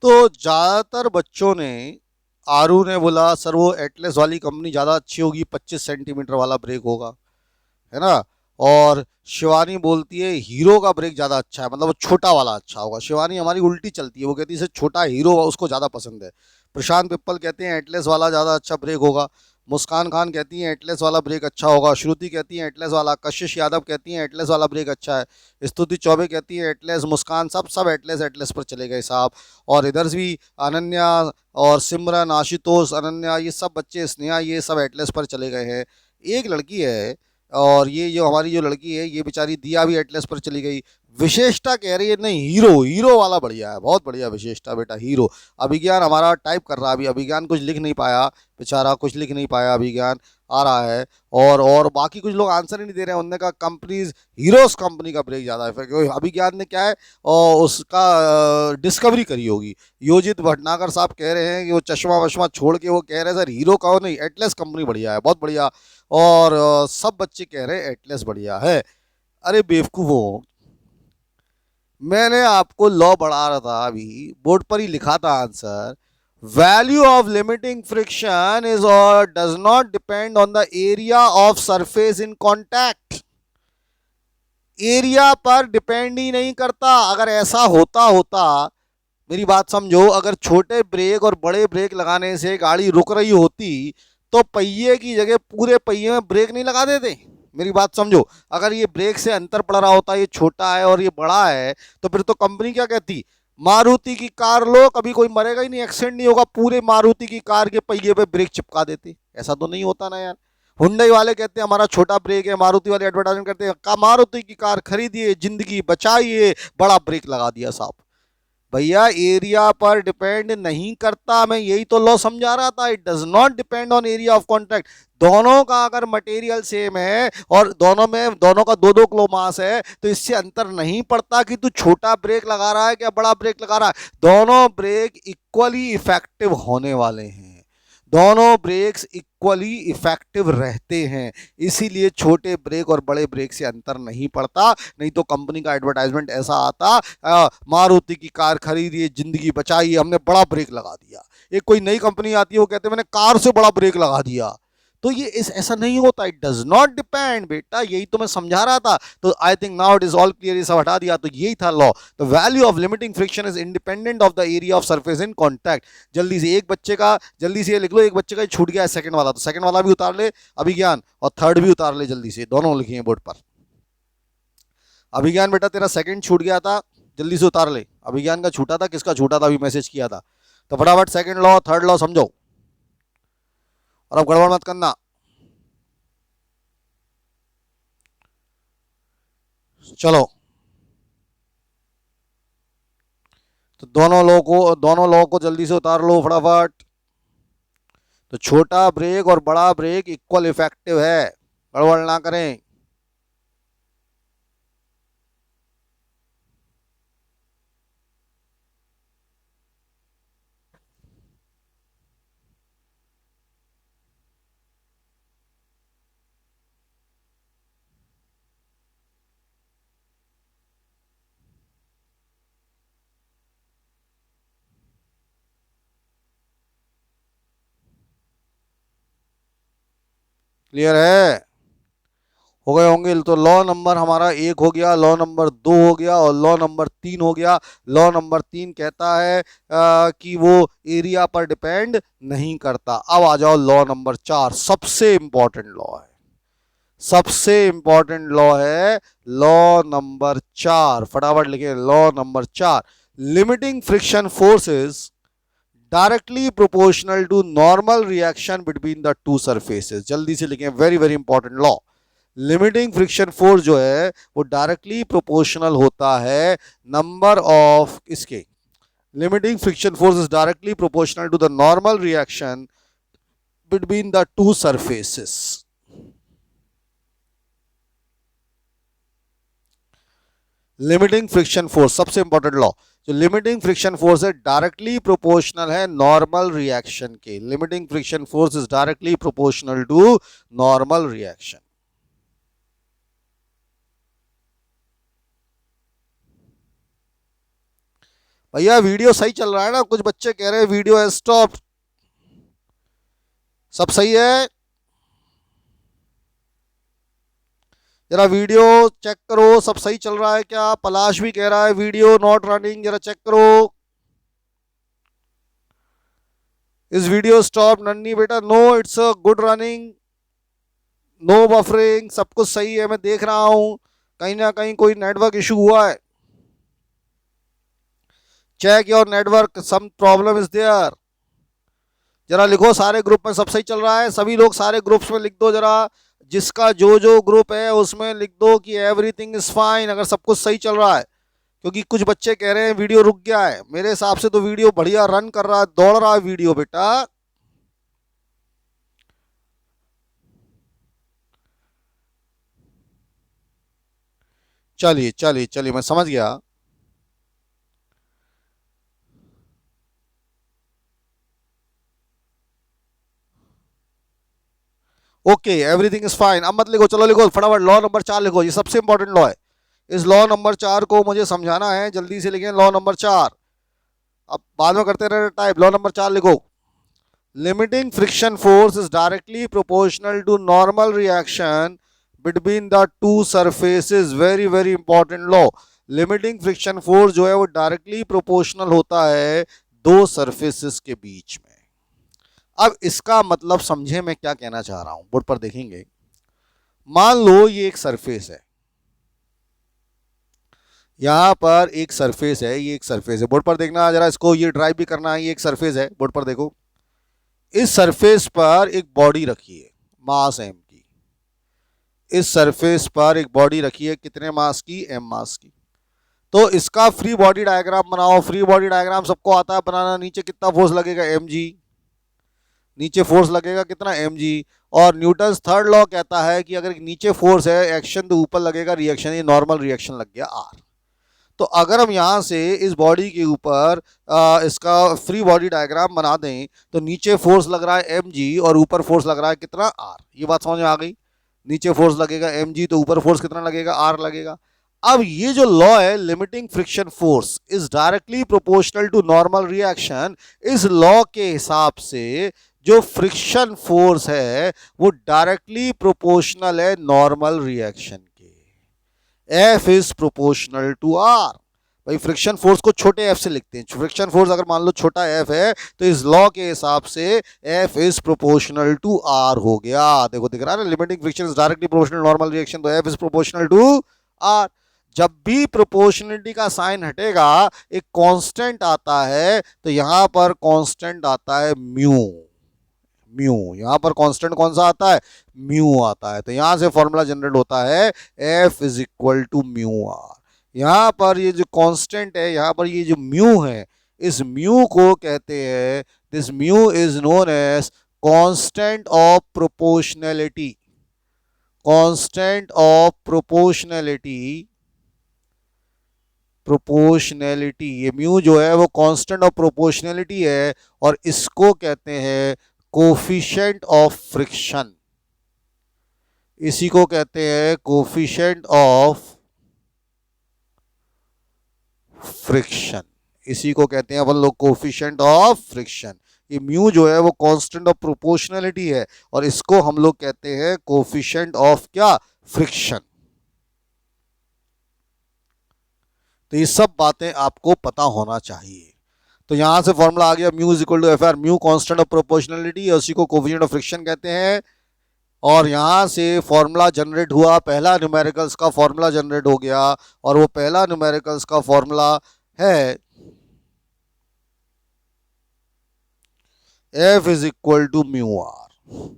तो ज्यादातर बच्चों ने, आरू ने बोला सर वो एटलस वाली कंपनी ज़्यादा अच्छी होगी, 25 सेंटीमीटर वाला ब्रेक होगा, है ना। और शिवानी बोलती है हीरो का ब्रेक ज़्यादा अच्छा है, मतलब वो छोटा वाला अच्छा होगा। शिवानी हमारी उल्टी चलती है, वो कहती है इसे छोटा हीरो उसको ज़्यादा पसंद है। प्रशांत पिप्पल कहते हैं एटलस वाला ज़्यादा अच्छा ब्रेक होगा। मुस्कान खान कहती हैं एटलस वाला ब्रेक अच्छा होगा। श्रुति कहती हैं एटलस वाला। कशिश यादव कहती हैं एटलस वाला ब्रेक अच्छा है। स्तुति चौबे कहती है एटलस। मुस्कान, सब सब एटलस एटलस पर चले गए साहब। और इधर भी अनन्या और सिमरन, आशुतोष, अनन्या, ये सब बच्चे, स्नेहा, ये सब एटलस पर चले गए हैं। एक लड़की है, और ये जो हमारी जो लड़की है ये बेचारी दिया भी एटलस पर चली गई। विशेषता कह रही है नहीं हीरो, हीरो वाला बढ़िया है, बहुत बढ़िया विशेषता बेटा, हीरो। अभिज्ञान हमारा टाइप कर रहा है, अभी अभिज्ञान कुछ लिख नहीं पाया बेचारा, कुछ लिख नहीं पाया अभिज्ञान, आ रहा है। और बाकी कुछ लोग आंसर ही नहीं दे रहे हैं। उन्होंने कहा कंपनीज, हीरोज कंपनी का ब्रेक ज़्यादा इफेक्ट। अभिज्ञान ने क्या है और उसका डिस्कवरी करी होगी। योजित भटनागर साहब कह रहे हैं कि वो चश्मा वश्मा छोड़ के वो कह रहे हैं सर हीरो का हो नहीं, एटलस कंपनी बढ़िया है, बहुत बढ़िया। और सब बच्चे कह रहे हैं एटलस बढ़िया है। अरे बेवकूफ़ों, मैंने आपको लॉ पढ़ा रहा था, अभी बोर्ड पर ही लिखा था answer. Value of limiting friction is और does not depend on the area of surface in contact. Area पर डिपेंड ही नहीं करता। अगर ऐसा होता होता, मेरी बात समझो, अगर छोटे ब्रेक और बड़े ब्रेक लगाने से गाड़ी रुक रही होती तो पहिए की जगह पूरे पहिए में ब्रेक नहीं लगा देते। मेरी बात समझो, अगर ये ब्रेक से अंतर पड़ रहा होता, ये छोटा है और ये बड़ा है, तो फिर तो कंपनी क्या कहती, मारुति की कार लो, कभी कोई मरेगा ही नहीं, एक्सीडेंट नहीं होगा, पूरे मारुति की कार के पहिए पे ब्रेक चिपका देते। ऐसा तो नहीं होता ना यार। हुंडई वाले कहते हैं हमारा छोटा ब्रेक है, मारुति वाले एडवर्टाइजमेंट करते हैं मारुति की कार खरीदिए, जिंदगी बचाइए, बड़ा ब्रेक लगा दिया साहब। भैया एरिया पर डिपेंड नहीं करता, मैं यही तो लॉ समझा रहा था। It does not depend on area of contact. दोनों का अगर मटेरियल सेम है और दोनों का 2-2 किलो मास है, तो इससे अंतर नहीं पड़ता कि तू छोटा ब्रेक लगा रहा है क्या बड़ा ब्रेक लगा रहा है। दोनों ब्रेक इक्वली इफेक्टिव होने वाले हैं, दोनों ब्रेक्स इक्वली इफेक्टिव रहते हैं। इसीलिए छोटे ब्रेक और बड़े ब्रेक से अंतर नहीं पड़ता। नहीं तो कंपनी का एडवर्टाइजमेंट ऐसा आता, मारुति की कार खरीदिए, जिंदगी बचाइए, हमने बड़ा ब्रेक लगा दिया। एक कोई नई कंपनी आती है, वो कहते हैं मैंने कार से बड़ा ब्रेक लगा दिया। तो ये ऐसा नहीं होता। इट डज नॉट डिपेंड बेटा, यही तो मैं समझा रहा था। तो I think now it is all clear, ये सब हटा दिया। तो यही था law. The value of limiting friction is independent of the area of surface in contact. जल्दी से एक बच्चे का, जल्दी से लिख लो, एक बच्चे का छूट गया है सेकंड वाला, तो सेकंड वाला भी उतार ले अभिज्ञान, और थर्ड भी उतार ले जल्दी से, दोनों लिखे हैं बोर्ड पर। अभिज्ञान बेटा तेरा सेकंड छूट गया था, जल्दी से उतार ले। अभिज्ञान का छूटा था, किसका छूटा था अभी मैसेज किया था, तो फटाफट सेकंड लॉ थर्ड लॉ समझो। और अब गड़बड़ मत करना। चलो, तो दोनों लॉ को जल्दी से उतार लो फटाफट। तो छोटा ब्रेक और बड़ा ब्रेक इक्वल इफेक्टिव है, गड़बड़ ना करें। क्लियर है? हो गए होंगे। तो लॉ नंबर हमारा 1 हो गया, लॉ नंबर 2 हो गया और लॉ नंबर 3 हो गया। लॉ नंबर 3 कहता है कि वो एरिया पर डिपेंड नहीं करता। अब आ जाओ लॉ नंबर 4, सबसे इंपॉर्टेंट लॉ है, सबसे इंपॉर्टेंट लॉ है लॉ नंबर 4। फटाफट लिखे law number 4। Limiting friction forces directly proportional to normal reaction between the two surfaces. जल्दी से लिखें, very very important law. Limiting friction force जो है वो डायरेक्टली प्रोपोर्शनल होता है नंबर ऑफ इसके, limiting friction force is directly proportional to the normal reaction between the two surfaces. Limiting friction force सबसे इंपॉर्टेंट लॉ। जो लिमिटिंग फ्रिक्शन फोर्स है directly proportional है नॉर्मल रिएक्शन के। Limiting friction force is directly proportional to normal reaction. भैया video सही चल रहा है ना? कुछ बच्चे कह रहे हैं वीडियो है स्टॉप। सब सही है? जरा वीडियो चेक करो, सब सही चल रहा है क्या? पलाश भी कह रहा है वीडियो नॉट रनिंग, जरा चेक करो। इस वीडियो स्टॉप नन्नी बेटा? No, it's a good running, no buffering, सब कुछ सही है। मैं देख रहा हूं कहीं ना कहीं कोई नेटवर्क इशू हुआ है। Check your network, some problem is there. जरा लिखो सारे ग्रुप में सब सही चल रहा है। सभी लोग सारे ग्रुप्स में लिख दो जरा, जिसका जो जो ग्रुप है उसमें लिख दो कि एवरीथिंग इज फाइन, अगर सब कुछ सही चल रहा है। क्योंकि कुछ बच्चे कह रहे हैं वीडियो रुक गया है। मेरे हिसाब से तो वीडियो बढ़िया रन कर रहा है, दौड़ रहा है वीडियो बेटा। चलिए चलिए चलिए, मैं समझ गया। Okay, everything is fine. अब मत लिखो, चलो लिखो फटाफट लॉ नंबर 4 लिखो, ये सबसे इंपॉर्टेंट लॉ है। इस लॉ नंबर 4 को मुझे समझाना है, जल्दी से लिखें लॉ नंबर 4। अब बाद में करते रहे टाइप। लॉ नंबर 4 लिखो। Limiting friction force is directly proportional to normal reaction between the two surfaces. Very very important law. Limiting friction force जो है वो डायरेक्टली प्रोपोर्शनल होता है दो सरफेसेस के बीच में। अब इसका मतलब समझे मैं क्या कहना चाह रहा हूं, बोर्ड पर देखेंगे। मान लो ये एक सरफेस है, यहां पर एक सरफेस है, ये एक सरफेस है। बोर्ड पर देखना जरा, इसको ये ड्राइव भी करना है। ये एक सरफेस है, बोर्ड पर देखो। इस सरफेस पर एक बॉडी रखी है, मास एम की। इस सरफेस पर एक बॉडी रखी है, कितने मास की? एम मास की। तो इसका फ्री बॉडी डायग्राम बनाओ। फ्री बॉडी डायग्राम सबको आता है बनाना। नीचे कितना फोर्स लगेगा? M g. नीचे फोर्स लगेगा कितना? M g. और न्यूटन थर्ड लॉ कहता है कि अगर नीचे फोर्स है, एक्शन तो ऊपर लगेगा रिएक्शन, ये नॉर्मल रिएक्शन लग गया आर। तो अगर हम यहाँ से इस बॉडी के ऊपर इसका फ्री बॉडी डायग्राम बना दें, तो नीचे फोर्स लग रहा है एम जी और ऊपर फोर्स लग रहा है कितना? आर। ये बात समझ में आ गई? नीचे फोर्स लगेगा एम जी तो ऊपर फोर्स कितना लगेगा? आर लगेगा। अब ये जो लॉ है limiting friction force is directly proportional to normal reaction, इस लॉ के हिसाब से जो फ्रिक्शन फोर्स है वो डायरेक्टली प्रोपोर्शनल है नॉर्मल रिएक्शन के। F is proportional to R. भाई फ्रिक्शन फोर्स को छोटे एफ से लिखते हैं। फ्रिक्शन फोर्स अगर मान लो छोटा एफ है तो इस लॉ के हिसाब से F is proportional to R हो गया। देखो दिख रहा है ना, limiting friction is directly proportional normal reaction, तो F is proportional to R. जब भी प्रोपोर्शनलिटी का साइन हटेगा एक कांस्टेंट आता है, तो यहां पर कांस्टेंट आता है म्यू। म्यू। यहां पर कांस्टेंट कौन सा आता है? म्यू आता है। तो यहां से फॉर्मूला जनरेट होता है F is equal to mu R. यहां पर ये जो कांस्टेंट है, यहां पर ये जो म्यू है, इस म्यू को कहते हैं, this mu is known as constant of proportionality. Constant of proportionality, proportionality, ये म्यू जो है वो कांस्टेंट ऑफ प्रोपोर्शनैलिटी है, और इसको कहते हैं कोफिशिएंट ऑफ फ्रिक्शन। इसी को कहते हैं कोफिशिएंट ऑफ फ्रिक्शन। इसी को कहते हैं अपन लोग कोफिशिएंट ऑफ फ्रिक्शन। ये म्यू जो है वो कांस्टेंट ऑफ प्रोपोर्शनैलिटी है, और इसको हम लोग कहते हैं कोफिशिएंट ऑफ क्या? फ्रिक्शन। तो ये सब बातें आपको पता होना चाहिए। तो यहां से फॉर्मूला आ गया mu is equal to F R. Mu constant of proportionality, उसी को कोफिशिएंट ऑफ फ्रिक्शन कहते हैं। और यहां से फॉर्मूला जनरेट हुआ, पहला न्यूमेरिकल्स का फॉर्मूला जनरेट हो गया, और वो पहला न्यूमेरिकल्स का फॉर्मूला है F is equal to mu R.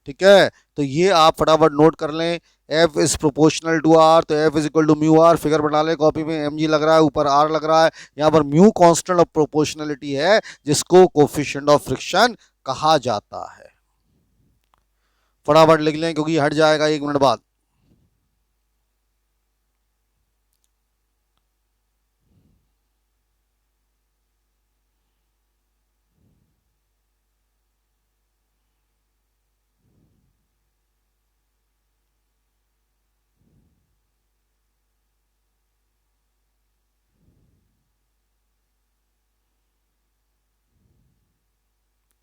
ठीक है, तो ये आप फटाफट नोट कर लें। F is proportional to R, तो F is equal to mu R. Figure बना लें कॉपी में, mg लग रहा है, ऊपर R लग रहा है। यहाँ पर म्यू कांस्टेंट ऑफ प्रोपोर्शनलिटी है, जिसको कोफिशिएंट ऑफ फ्रिक्शन कहा जाता है। फटाफट लिख लें क्योंकि हट जाएगा 1 मिनट बाद।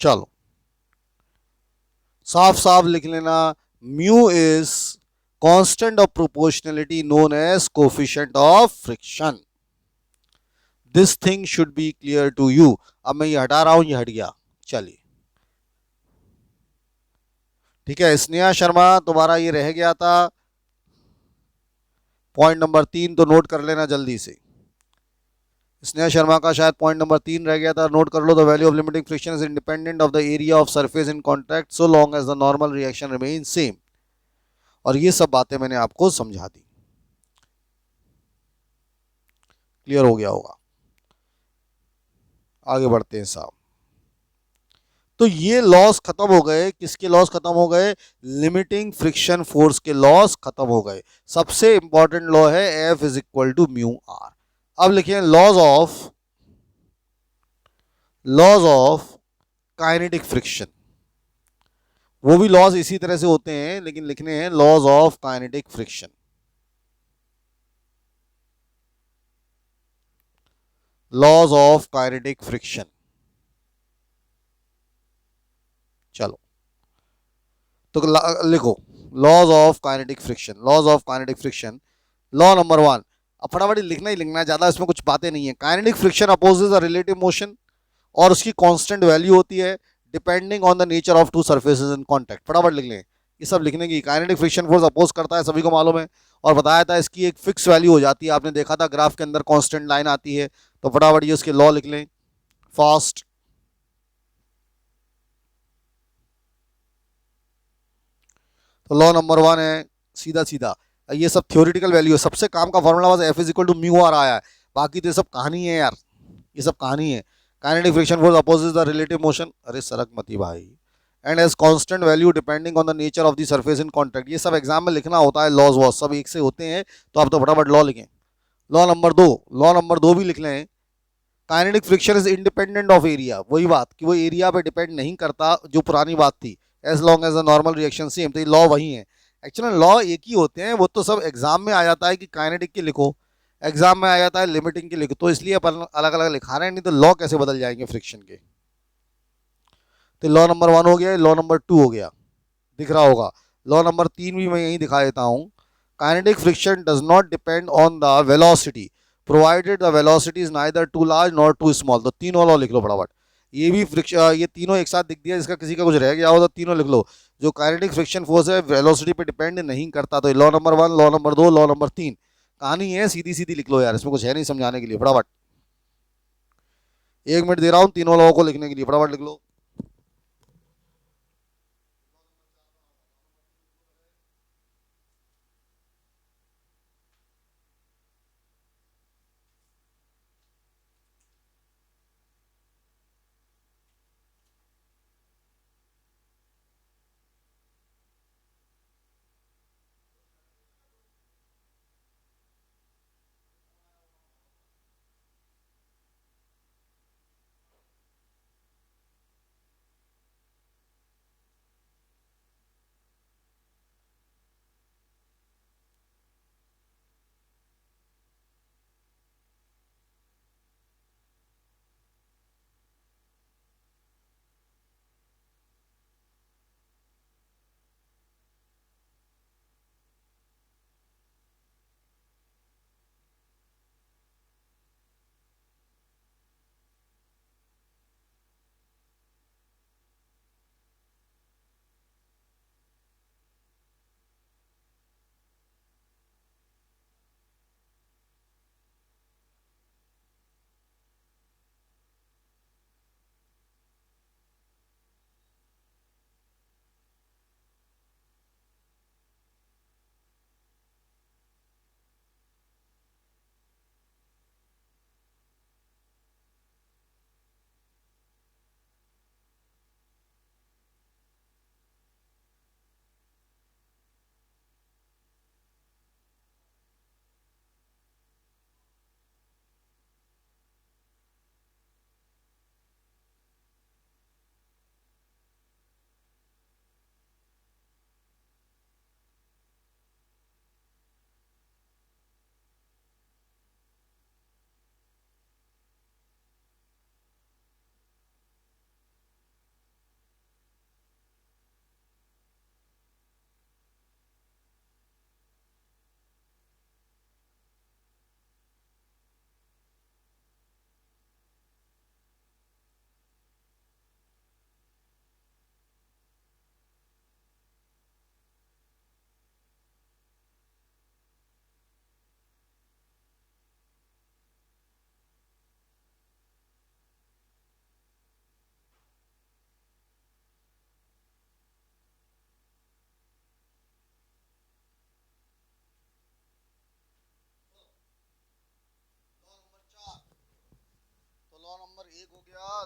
चलो साफ साफ लिख लेना, mu is constant of proportionality known as coefficient of friction. This thing should be clear to you. अब मैं ये हटा रहा हूं, ये हट गया। चलिए ठीक है, स्नेहा शर्मा तुम्हारा ये रह गया था पॉइंट नंबर 3, तो नोट कर लेना जल्दी से। स्नेहा शर्मा का शायद पॉइंट नंबर 3 रह गया था, नोट कर लो। The value of limiting friction is independent of the area of surface in contact so long as the normal reaction remain same. और ये सब बातें मैंने आपको समझा दी, क्लियर हो गया होगा। आगे बढ़ते हैं साहब। तो ये लॉस खत्म हो गए, किसके लॉस खत्म हो गए? लिमिटिंग फ्रिक्शन फोर्स के लॉस खत्म हो गए। सबसे इंपॉर्टेंट लॉ है F is equal to mu R. अब लिखिए लॉज ऑफ काइनेटिक फ्रिक्शन। वो भी लॉज इसी तरह से होते हैं, लेकिन लिखने हैं laws of kinetic friction. Laws of kinetic friction. चलो तो लिखो laws of kinetic friction. Laws of kinetic friction, law number 1। अब फटाफट लिखना ही लिखना है, ज्यादा इसमें कुछ बातें नहीं है। काइनेटिक फ्रिक्शन अपोजेस अ रिलेटिव मोशन, और उसकी कांस्टेंट वैल्यू होती है depending on the nature of to surfaces in contact. फटाफट लिख लें, ये सब लिखने की। काइनेटिक फ्रिक्शन फोर्स अपोज करता है, सभी को मालूम है, और बताया था इसकी एक फिक्स वैल्यू हो जाती है। आपने देखा था ग्राफ के अंदर कांस्टेंट लाइन आती है। तो फटाफट ये उसके लॉ लिख लें फास्ट। तो लॉ नंबर 1 है सीधा सीधा, ये सब थ्योरेटिकल वैल्यू है। सबसे काम का फॉर्मूला बस F is equal to mu R आया है, बाकी तो ये सब कहानी है यार, ये सब कहानी है। Kinetic friction force opposes the relative motion, अरे सरक मती भाई, and as constant value depending on the nature of the surface in contact. ये सब एग्जाम में लिखना होता है, लॉज वॉज सब एक से होते हैं, तो आप तो फटाफट लॉ लिखें। लॉ नंबर 2 भी लिख लें। Kinetic friction is independent of area, वही बात कि वो एरिया पे डिपेंड नहीं करता, जो पुरानी बात थी, as long as the normal reaction same. तो ये लॉ वही है, एक्चुअली लॉ एक ही होते हैं, वो तो सब एग्जाम में आ जाता है कि काइनेटिक के लिखो, एग्जाम में आ जाता है लिमिटिंग के लिखो, तो इसलिए अपन अलग अलग लिखा रहे हैं, नहीं तो लॉ कैसे बदल जाएंगे फ्रिक्शन के। तो लॉ नंबर 1 हो गया, लॉ नंबर 2 हो गया, दिख रहा होगा। लॉ नंबर 3 भी मैं यहीं दिखा देता हूँ। Kinetic friction does not depend on the velocity provided the velocity is neither too large nor too small. तो तीनों लॉ लिख लो फटाफट। ये भी फ्रिक्शन, ये तीनों एक साथ दिख दिया, जिसका किसी का कुछ रह गया हो तो तीनों लिख लो। जो काइनेटिक फ्रिक्शन फोर्स है वेलोसिटी पे डिपेंड नहीं करता। तो law number 1, law number 2, law number 3, कहानी है सीधी सीधी लिख लो यार, इसमें कुछ है नहीं समझाने के लिए। फटाफट 1 मिनट दे रहा हूँ तीनों लॉ को लिखने के लिए, फटाफट लिख लो।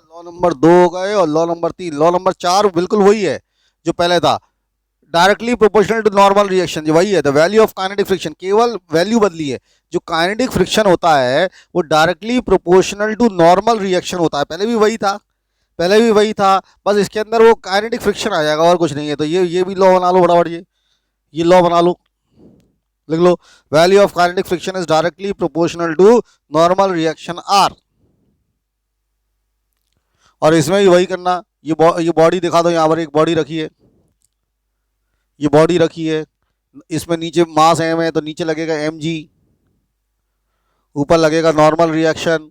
लॉ नंबर 2 हो गए और लॉ नंबर 3, लॉ नंबर 4 बिल्कुल वही है जो पहले था, directly proportional to normal reaction, जो वही है, the value of kinetic friction, केवल वैल्यू बदली है। जो काइनेटिक फ्रिक्शन होता है वो directly proportional to normal reaction होता है, पहले भी वही था, पहले भी वही था, बस इसके अंदर वो काइनेटिक फ्रिक्शन आ जाएगा और कुछ नहीं है। तो ये भी लॉ बना लो फटाफट, ये लॉ बना लो, लिख लो, value of kinetic friction is directly proportional to normal reaction R. और इसमें भी वही करना, ये बॉडी दिखा दो, यहाँ पर एक बॉडी रखी है, ये बॉडी रखी है, इसमें नीचे मास एम है तो नीचे लगेगा एम जी, ऊपर लगेगा नॉर्मल रिएक्शन,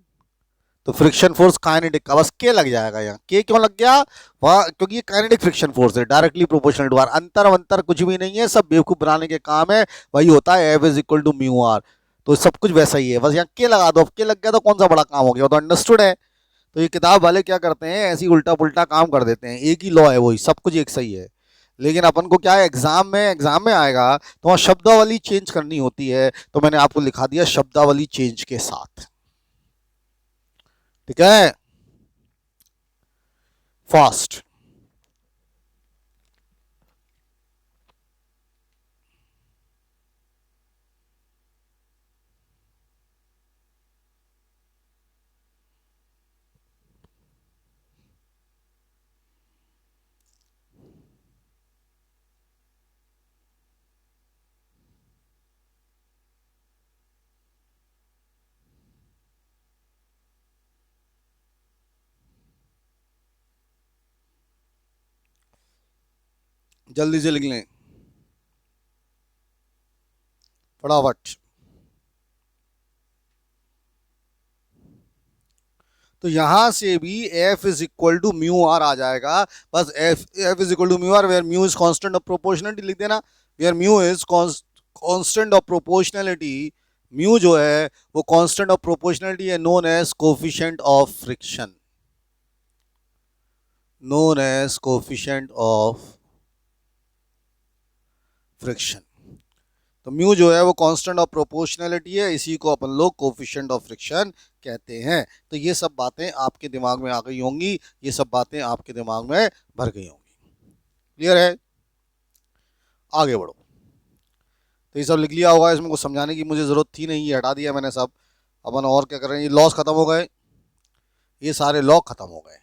तो फ्रिक्शन फोर्स काइनेटिक का बस के लग जाएगा। यहाँ के क्यों लग गया, वहाँ क्योंकि ये काइनेटिक फ्रिक्शन फोर्स है, डायरेक्टली प्रोपोर्शनल टू आर, अंतर कुछ भी नहीं है, सब बेवकूफ बनाने के काम है, वही होता है F is equal to mu R, तो सब कुछ वैसा ही है, बस यहाँ के लगा दो, के लग गया तो कौन सा बड़ा काम हो गया, तो अंडरस्टूड है। तो ये किताब वाले क्या करते हैं, ऐसी उल्टा पुल्टा काम कर देते हैं, एक ही लॉ है, वही सब कुछ एक सही है, लेकिन अपन को क्या है, एग्जाम में आएगा तो वहाँ शब्दावली चेंज करनी होती है, तो मैंने आपको लिखा दिया शब्दावली चेंज के साथ, ठीक है, फास्ट। जल्दी से लिख लें फटाफट। तो यहां से भी F is equal to mu R आ जाएगा, बस F is equal to mu R where mu is constant of proportionality लिख देना, where mu is constant of proportionality, mu जो है वो कांस्टेंट ऑफ प्रोपोर्शनलिटी है, known as coefficient of friction, known as coefficient of friction. तो mu जो है वो कांस्टेंट ऑफ प्रोपोर्शनलिटी है, इसी को अपन लोग कोफिशिएंट ऑफ फ्रिक्शन कहते हैं। तो ये सब बातें आपके दिमाग में आ गई होंगी, ये सब बातें आपके दिमाग में भर गई होंगी, क्लियर है, आगे बढ़ो। तो ये सब लिख लिया होगा, इसमें कुछ समझाने की मुझे ज़रूरत थी नहीं, ये हटा दिया मैंने सब। अपन और क्या कर रहे हैं, ये लॉस खत्म हो गए, ये सारे लॉ खत्म हो गए।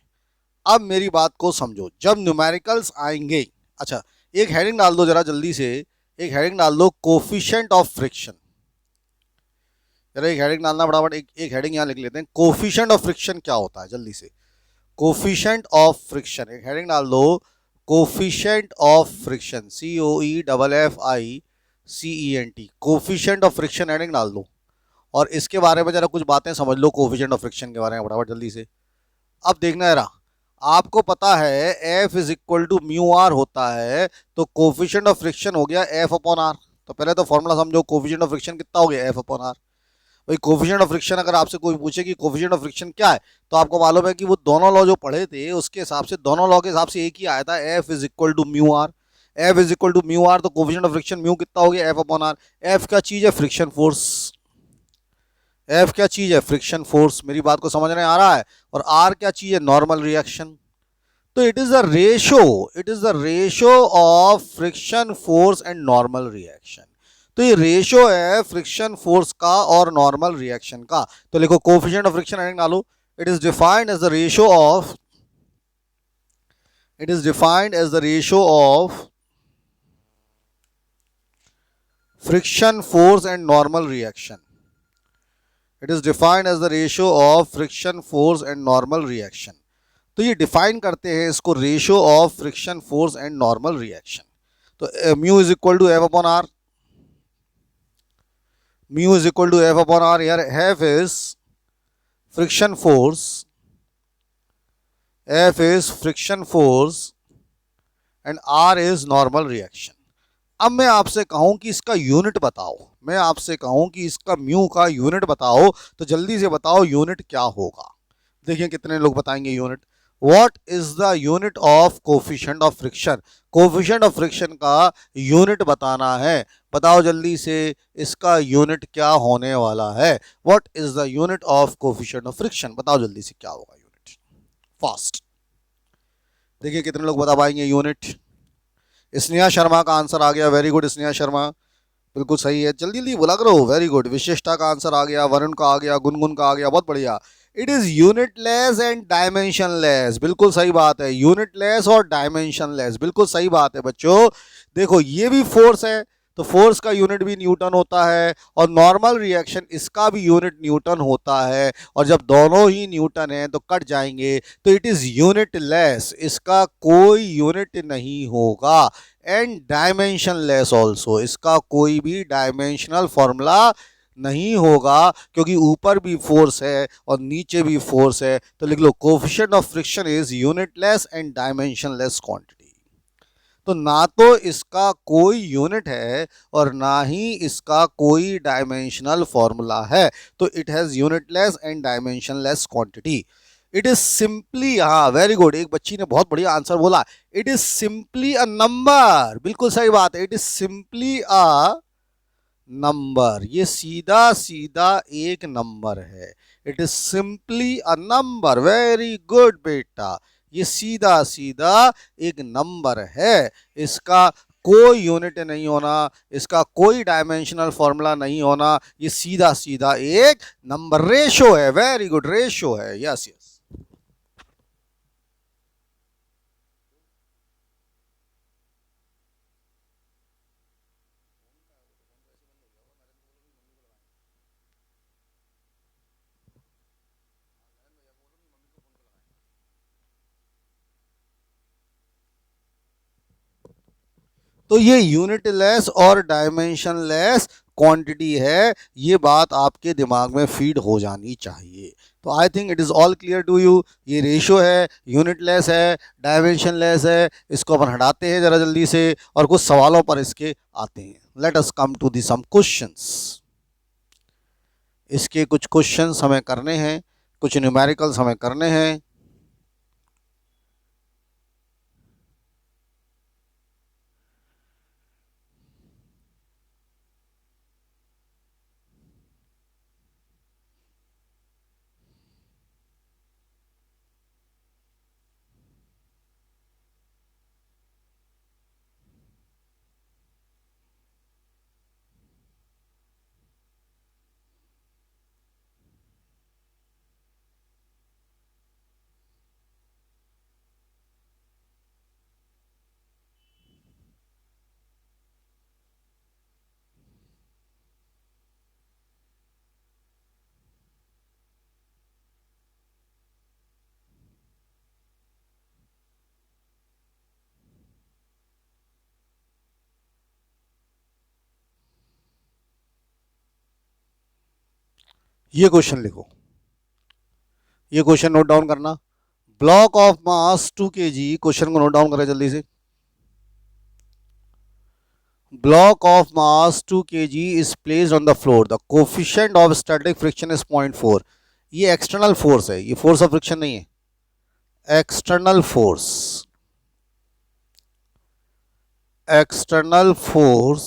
अब मेरी बात को समझो, जब न्यूमेरिकल्स आएंगे, अच्छा एक हेडिंग डाल दो जरा जल्दी से, एक हेडिंग डाल दो कोफिशिएंट ऑफ फ्रिक्शन, जरा एक हेडिंग डालना फटाफट, एक हेडिंग यहाँ लिख लेते हैं, कोफिशिएंट ऑफ फ्रिक्शन क्या होता है, जल्दी से, कोफिशिएंट ऑफ फ्रिक्शन, एक हेडिंग डाल दो, coefficient of friction, COEFFICENT, coefficient of friction heading डाल दो, और इसके बारे में जरा कुछ बातें समझ लो कोफिशिएंट ऑफ फ्रिक्शन के बारे में फटाफट जल्दी से। अब देखना जरा, आपको पता है F is equal to mu R होता है, तो कोफिशिएंट ऑफ फ्रिक्शन हो गया F अपॉन आर। तो पहले तो फॉर्मूला समझो, कोफिशिएंट ऑफ फ्रिक्शन कितना हो गया, F अपॉन आर। भाई कोफिशिएंट ऑफ फ्रिक्शन अगर आपसे कोई पूछे कि कोफिशिएंट ऑफ फ्रिक्शन क्या है, तो आपको मालूम है कि वो दोनों लॉ जो पढ़े थे उसके हिसाब से, दोनों लॉ के हिसाब से एक ही आया था, F is equal to mu R, F is equal to mu R, तो कोफिशिएंट ऑफ फ्रिक्शन म्यू कितना हो गया, F अपॉन आर। F क्या चीज है, फ्रिक्शन फोर्स, F क्या चीज है, फ्रिक्शन फोर्स, मेरी बात को समझ में आ रहा है, और R क्या चीज है, नॉर्मल रिएक्शन। तो it is the ratio of friction force and normal reaction. तो ये रेशो है फ्रिक्शन फोर्स का और नॉर्मल रिएक्शन का। तो लिखो कोफिशिएंट ऑफ फ्रिक्शन हेडिंग डालो, it is defined as the ratio of friction force and normal reaction, it is defined as the ratio of friction force and normal reaction. तो ये define करते हैं इसको, ratio of friction force and normal reaction. तो mu is equal to F upon R, mu is equal to F upon R, यार F is friction force, F is friction force and R is normal reaction. अब मैं आपसे कहूं कि इसका unit बताओ, मैं आपसे कहूं कि इसका म्यू का यूनिट बताओ, तो जल्दी से बताओ यूनिट क्या होगा। देखिए कितने लोग बताएंगे unit. What is the unit of coefficient of friction, coefficient of friction का यूनिट बताना है, बताओ जल्दी से इसका यूनिट क्या होने वाला है। What is the unit of coefficient of friction, बताओ जल्दी से क्या होगा यूनिट फास्ट। देखिए कितने लोग बता पाएंगे यूनिट। स्नेहा शर्मा का आंसर आ गया, वेरी गुड स्नेहा शर्मा, बिल्कुल सही है, जल्दी जल्दी बोला करो, वेरी गुड। विशिष्टा का आंसर आ गया, वरुण का आ गया, गुनगुन का आ गया, बहुत बढ़िया। It is unitless and dimensionless, बिल्कुल सही बात है, यूनिटलेस और डायमेंशनलेस, बिल्कुल सही बात है बच्चों। देखो ये भी फोर्स है, तो फोर्स का यूनिट भी न्यूटन होता है, और नॉर्मल रिएक्शन इसका भी यूनिट न्यूटन होता है, और जब दोनों ही न्यूटन है तो कट जाएंगे, तो इट इज यूनिटलेस, इसका कोई यूनिट नहीं होगा। एंड डायमेंशनलेस ऑल्सो, इसका कोई भी डायमेंशनल फॉर्मूला नहीं होगा, क्योंकि ऊपर भी फोर्स है और नीचे भी फोर्स है। तो लिख लो coefficient of friction is unitless and dimensionless quantity. तो ना तो इसका कोई यूनिट है और ना ही इसका कोई डायमेंशनल फॉर्मूला है, तो it has unitless and dimensionless quantity. It is simply, हाँ वेरी गुड, एक बच्ची ने बहुत बढ़िया आंसर बोला, it is simply a number, बिल्कुल सही बात है, it is simply a number, ये सीधा सीधा एक नंबर है, it is simply a number, very good बेटा, ये सीधा सीधा एक नंबर है, इसका कोई यूनिट नहीं होना, इसका कोई डायमेंशनल फॉर्मूला नहीं होना, ये सीधा सीधा एक नंबर, रेशो है, वेरी गुड, रेशो है, यस यस। तो ये यूनिटलेस और डायमेंशनलेस क्वांटिटी है, ये बात आपके दिमाग में फीड हो जानी चाहिए। तो I think it is all clear to you. ये रेशो है, यूनिटलेस है, डायमेंशनलेस है, इसको अपन हटाते हैं ज़रा जल्दी से और कुछ सवालों पर इसके आते हैं। Let us come to the some questions. इसके कुछ क्वेश्चंस हमें करने हैं, कुछ न्यूमेरिकल्स हमें करने हैं। ये क्वेश्चन लिखो, ये क्वेश्चन नोट डाउन करना। Block of mass 2 kg, question को नोट डाउन करें जल्दी से। Block of mass 2 kg is placed on the floor. The coefficient of static friction is 0.4. ये एक्सटर्नल फोर्स है, ये फोर्स ऑफ फ्रिक्शन नहीं है, external force, external force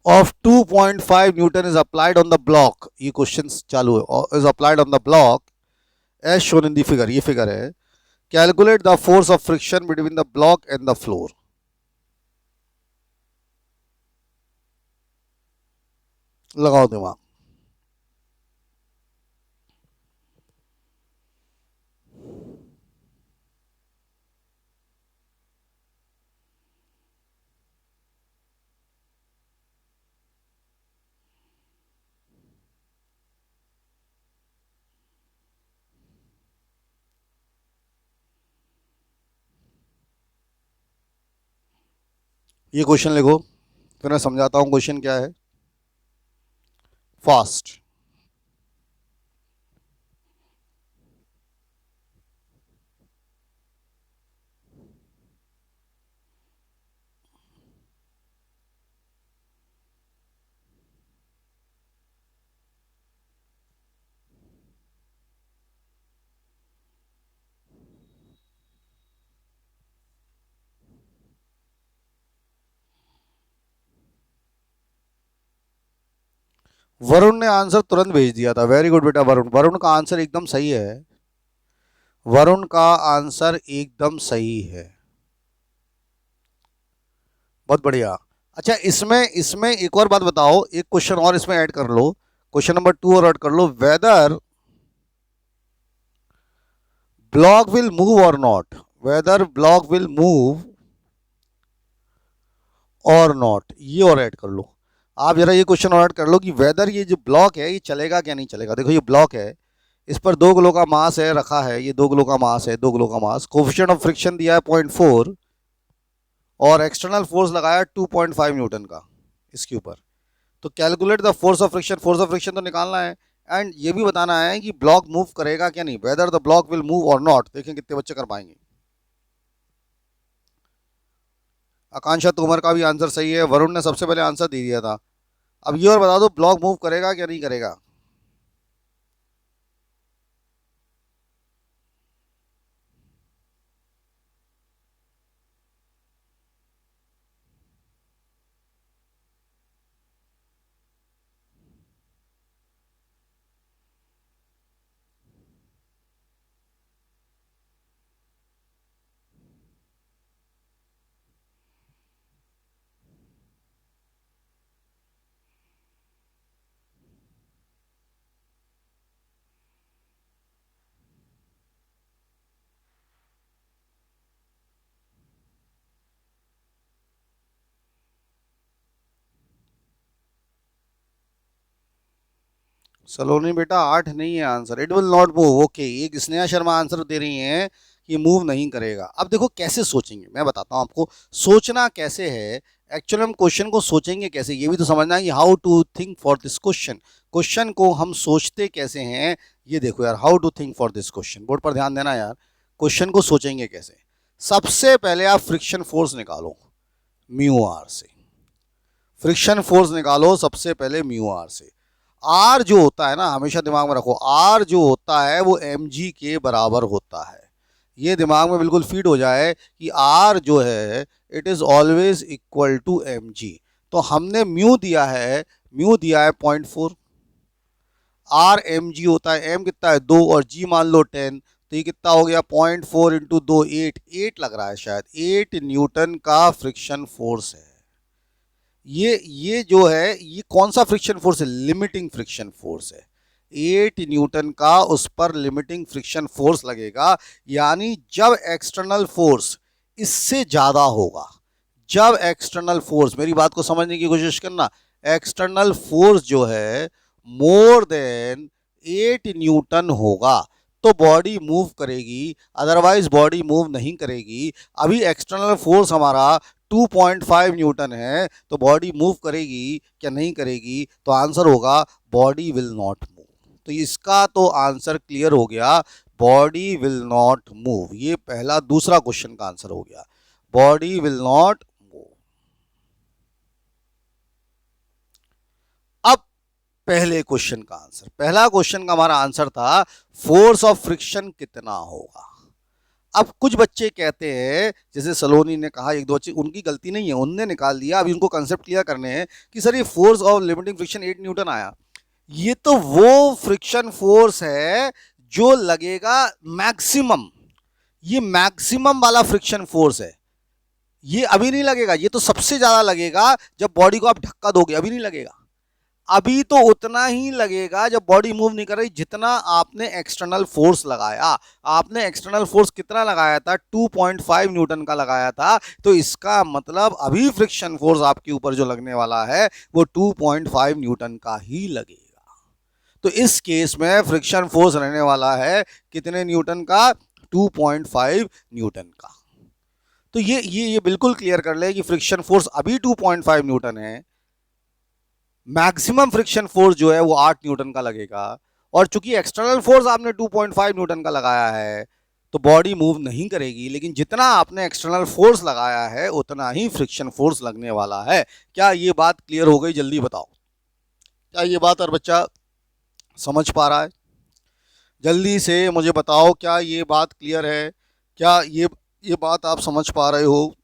of 2.5 Newton is applied on the block. ये question चालू है, is applied on the block as shown in the figure, ये figure है। Calculate the force of friction between the block and the floor. लगाओ दिमाग। ये question लिखो, फिर मैं समझाता हूं क्वेश्चन क्या है, फास्ट। वरुण ने आंसर तुरंत भेज दिया था, वेरी गुड बेटा वरुण। वरुण का आंसर एकदम सही है, वरुण का आंसर एकदम सही है, बहुत बढ़िया। अच्छा, इसमें इसमें एक और बात बताओ, एक क्वेश्चन और इसमें ऐड कर लो, क्वेश्चन नंबर 2 और ऐड कर लो, whether block will move or not, whether block will move or not, ये और ऐड कर लो। आप जरा ये क्वेश्चन और ऐड कर लो कि वेदर ये जो ब्लॉक है ये चलेगा क्या नहीं चलेगा। देखो ये ब्लॉक है, इस पर 2 किलो का मास है रखा है, ये 2 किलो का मास है, 2 किलो का मास, कोफिशिएंट ऑफ फ्रिक्शन दिया है 0.4 और एक्सटर्नल फोर्स लगाया 2.5 न्यूटन का इसके ऊपर। तो calculate the force of friction, force of friction तो निकालना है एंड ये भी बताना है कि ब्लॉक मूव करेगा क्या नहीं, whether the block will move or not. देखें कितने बच्चे कर पाएंगे। आकांक्षा तोमर का भी आंसर सही है, वरुण ने सबसे पहले आंसर दे दिया था। अब ये और बता दो ब्लॉक मूव करेगा क्या नहीं करेगा। सलोनी बेटा 8 नहीं है answer, it will not move. Okay, एक स्नेहा शर्मा आंसर दे रही हैं कि मूव नहीं करेगा। अब देखो कैसे सोचेंगे, मैं बताता हूँ आपको सोचना कैसे है। एक्चुअली हम क्वेश्चन को सोचेंगे कैसे, ये भी तो समझना है कि how to think for this question, question को हम सोचते कैसे हैं। ये देखो यार, how to think for this question, board पर ध्यान देना यार, क्वेश्चन को सोचेंगे कैसे। सबसे पहले आप फ्रिक्शन फोर्स निकालो म्यू आर से, फ्रिक्शन फोर्स निकालो सबसे पहले म्यू आर से। आर जो होता है ना, हमेशा दिमाग में रखो, आर जो होता है वो एम जी के बराबर होता है। ये दिमाग में बिल्कुल फीड हो जाए कि आर जो है it is always equal to m g. तो हमने म्यू दिया है, म्यू दिया है 0.4, आर एम जी होता है, एम कितना है 2 और जी मान लो 10, तो ये कितना हो गया 0.4 इंटू 2 8 लग रहा है शायद, 8 न्यूटन का फ्रिक्शन फोर्स है। ये जो है ये कौन सा फ्रिक्शन फोर्स है, लिमिटिंग फ्रिक्शन फोर्स है। 8 न्यूटन का उस पर लिमिटिंग फ्रिक्शन फोर्स लगेगा, यानी जब एक्सटर्नल फोर्स इससे ज्यादा होगा, जब एक्सटर्नल फोर्स, मेरी बात को समझने की कोशिश करना, एक्सटर्नल फोर्स जो है मोर देन 8 न्यूटन होगा तो बॉडी मूव करेगी, अदरवाइज बॉडी मूव नहीं करेगी। अभी एक्सटर्नल फोर्स हमारा 2.5 न्यूटन है तो बॉडी मूव करेगी क्या नहीं करेगी, तो आंसर होगा बॉडी विल नॉट मूव। तो इसका तो आंसर क्लियर हो गया, बॉडी विल नॉट मूव। ये पहला, दूसरा क्वेश्चन का आंसर हो गया, बॉडी विल नॉट मूव। अब पहले क्वेश्चन का आंसर, पहला क्वेश्चन का हमारा आंसर था फोर्स ऑफ फ्रिक्शन कितना होगा। अब कुछ बच्चे कहते हैं, जैसे सलोनी ने कहा, एक दो बच्चे, उनकी गलती नहीं है, उनने निकाल दिया, अभी उनको कंसेप्ट क्लियर करने हैं कि सर ये force of limiting friction 8 Newton आया, ये तो वो फ्रिक्शन फोर्स है जो लगेगा मैक्सिमम, ये मैक्सिमम वाला फ्रिक्शन फोर्स है, ये अभी नहीं लगेगा, ये तो सबसे ज्यादा लगेगा जब बॉडी को आप धक्का दोगे, अभी नहीं लगेगा। अभी तो उतना ही लगेगा जब बॉडी मूव नहीं कर रही जितना आपने एक्सटर्नल फोर्स लगाया। आपने एक्सटर्नल फोर्स कितना लगाया था, 2.5 न्यूटन का लगाया था, तो इसका मतलब अभी फ्रिक्शन फोर्स आपके ऊपर जो लगने वाला है वो 2.5 न्यूटन का ही लगेगा। तो इस केस में फ्रिक्शन फोर्स रहने वाला है कितने न्यूटन का, 2.5 न्यूटन का। तो ये बिल्कुल क्लियर कर ले कि फ्रिक्शन फोर्स अभी 2.5 न्यूटन है, मैक्सिमम फ्रिक्शन फोर्स जो है वो 8 न्यूटन का लगेगा, और चूंकि एक्सटर्नल फोर्स आपने 2.5 न्यूटन का लगाया है तो बॉडी मूव नहीं करेगी, लेकिन जितना आपने एक्सटर्नल फोर्स लगाया है उतना ही फ्रिक्शन फोर्स लगने वाला है। क्या ये बात क्लियर हो गई, जल्दी बताओ, क्या ये बात हर बच्चा समझ पा रहा है? जल्दी से मुझे बताओ, क्या ये बात क्लियर है, क्या ये बात आप समझ पा रहे हो?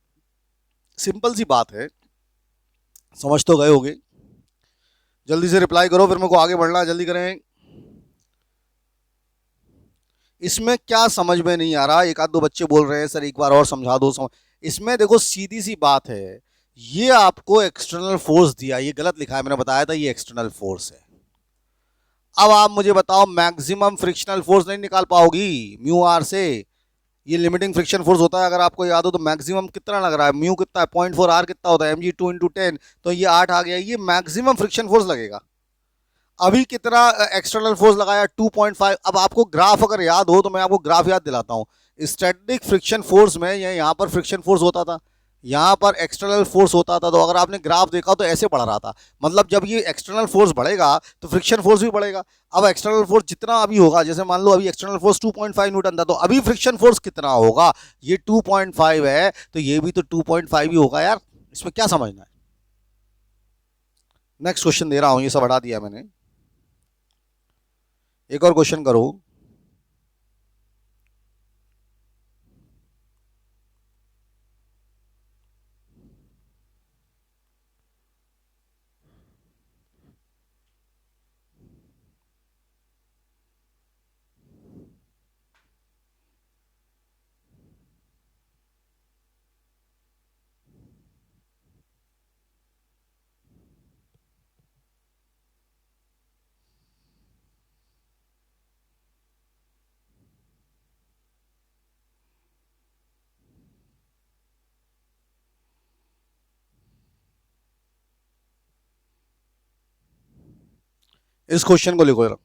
सिंपल सी बात है, समझ तो गए होगे। जल्दी से रिप्लाई करो, फिर मेरे को आगे बढ़ना है, जल्दी करें। इसमें क्या समझ में नहीं आ रहा? एक आध दो बच्चे बोल रहे हैं सर एक बार और समझा दो इसमें देखो सीधी सी बात है, ये आपको एक्सटर्नल फोर्स दिया, ये गलत लिखा है, मैंने बताया था ये एक्सटर्नल फोर्स है। अब आप मुझे बताओ मैक्सिमम फ्रिक्शनल फोर्स नहीं निकाल पाओगी म्यू आर से? ये लिमिटिंग फ्रिक्शन फोर्स होता है, अगर आपको याद हो तो मैक्सिमम कितना लग रहा है, म्यू कितना है, 0.4 आर कितना होता है, एम जी 2 × 10, तो ये 8 आ गया, ये मैक्सिमम फ्रिक्शन फोर्स लगेगा। अभी कितना एक्सटर्नल फोर्स लगाया? 2.5। अब आपको ग्राफ अगर याद हो तो मैं आपको ग्राफ याद दिलाता हूँ। स्टैटिक फ्रिक्शन फोर्स में यहाँ पर फ्रिक्शन फोर्स होता था, यहाँ पर एक्सटर्नल फोर्स होता था, तो अगर आपने ग्राफ देखा तो ऐसे बढ़ रहा था, मतलब जब ये एक्सटर्नल फोर्स बढ़ेगा तो फ्रिक्शन फोर्स भी बढ़ेगा। अब एक्सटर्नल फोर्स जितना अभी होगा, जैसे मान लो अभी एक्सटर्नल फोर्स 2.5 न्यूटन था, तो अभी फ्रिक्शन फोर्स कितना होगा? ये 2.5 है, तो ये भी तो 2.5 ही होगा यार। इसमें क्या समझना है? नेक्स्ट क्वेश्चन दे रहा हूं, ये सब हटा दिया मैंने, एक और क्वेश्चन करो। इस क्वेश्चन को लिखो जरा।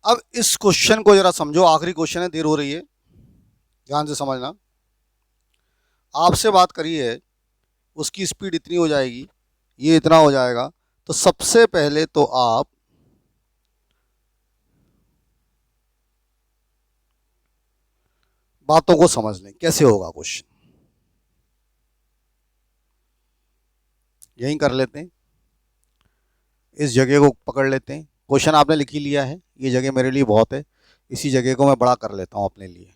अब इस क्वेश्चन को जरा समझो, आखिरी क्वेश्चन है, देर हो रही है, ध्यान से समझना। आपसे बात करी है, उसकी स्पीड इतनी हो जाएगी, ये इतना हो जाएगा। तो सबसे पहले तो आप बातों को समझ लें, कैसे होगा क्वेश्चन। यहीं कर लेते हैं, इस जगह को पकड़ लेते हैं। क्वेश्चन आपने लिख ही लिया है, ये जगह मेरे लिए बहुत है, इसी जगह को मैं बड़ा कर लेता हूँ अपने लिए।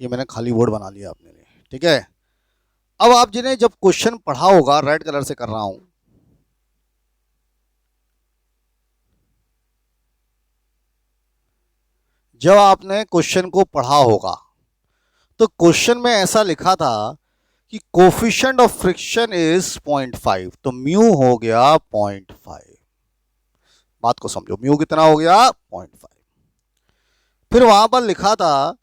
ये मैंने खाली बोर्ड बना लिया अपने लिए, ठीक है। अब आप जिन्हें जब क्वेश्चन पढ़ा होगा, रेड कलर से कर रहा हूं, जब आपने क्वेश्चन को पढ़ा होगा तो क्वेश्चन में ऐसा लिखा था कि कोफिशिएंट ऑफ फ्रिक्शन इज 0.5, तो म्यू हो गया 0.5। बात को समझो, म्यू कितना हो गया 0.5। फिर वहां पर लिखा था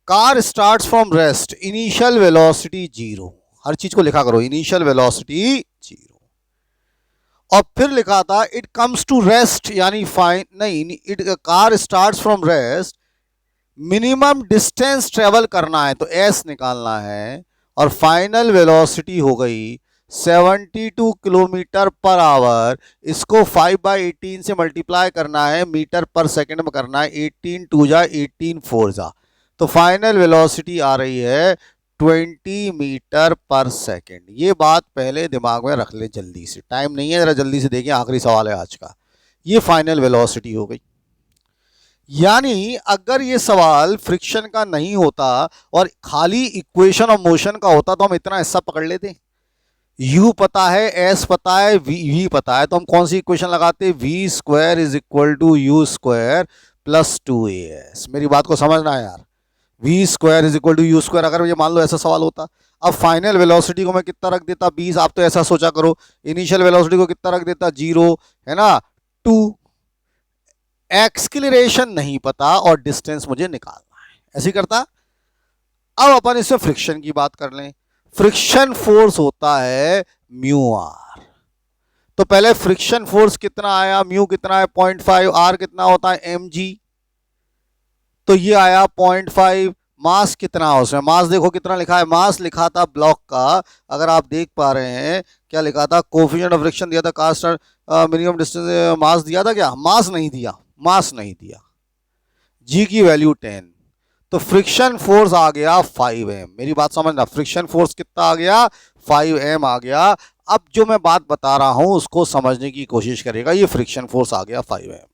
car start from rest, initial velocity 0। हर चीज को लिखा करो, इनिशियल वेलोसिटी 0। और फिर लिखा था इट कम्स टू रेस्ट, यानी फाइन नहीं, it car starts from rest, minimum distance travel करना है तो एस निकालना है, और फाइनल वेलोसिटी हो गई 72 किलोमीटर पर आवर। इसको 5/18 से मल्टीप्लाई करना है, मीटर पर सेकंड में करना है, 18 टू जा 18 फोर जा, तो फाइनल वेलोसिटी आ रही है 20 मीटर पर सेकंड। ये बात पहले दिमाग में रख ले, जल्दी से, टाइम नहीं है, जरा जल्दी से देखिए, आखिरी सवाल है आज का। ये फाइनल वेलोसिटी हो गई। यानी अगर ये सवाल फ्रिक्शन का नहीं होता और खाली इक्वेशन ऑफ मोशन का होता तो हम इतना हिस्सा पकड़ लेते। u पता है, s पता है, v पता है, तो हम कौन सी इक्वेशन लगाते, v square is equal to u square plus 2as। मेरी बात को समझना है यार, v square is equal to u square, अगर ये मान लो ऐसा सवाल होता। अब फाइनल वेलोसिटी को मैं कितना रख देता, 20। आप तो ऐसा सोचा करो, इनिशियल वेलोसिटी को कितना रख देता, 0, है ना, 2। एक्सक्लेरेशन नहीं पता और डिस्टेंस मुझे निकालना है, ऐसे करता। अब अपन इसमें फ्रिक्शन की बात कर लें। फ्रिक्शन फोर्स होता है म्यू आर। तो पहले फ्रिक्शन फोर्स कितना आया, म्यू कितना है 0.5, आर कितना होता है एम जी, तो ये आया 0.5। मास कितना है उसमें, मास देखो कितना लिखा है, मास लिखा था ब्लॉक का, अगर आप देख पा रहे हैं, क्या लिखा था, कोफिशिएंट ऑफ फ्रिक्शन दिया था, कास्ट मिनिमम डिस्टेंस, मास दिया था क्या, मास नहीं दिया, मास नहीं दिया, जी की वैल्यू 10। तो फ्रिक्शन फोर्स आ गया 5m। मेरी बात समझना, फ्रिक्शन फोर्स कितना आ गया, 5m आ गया। अब जो मैं बात बता रहा हूं उसको समझने की कोशिश करेगा, ये फ्रिक्शन फोर्स आ गया 5m।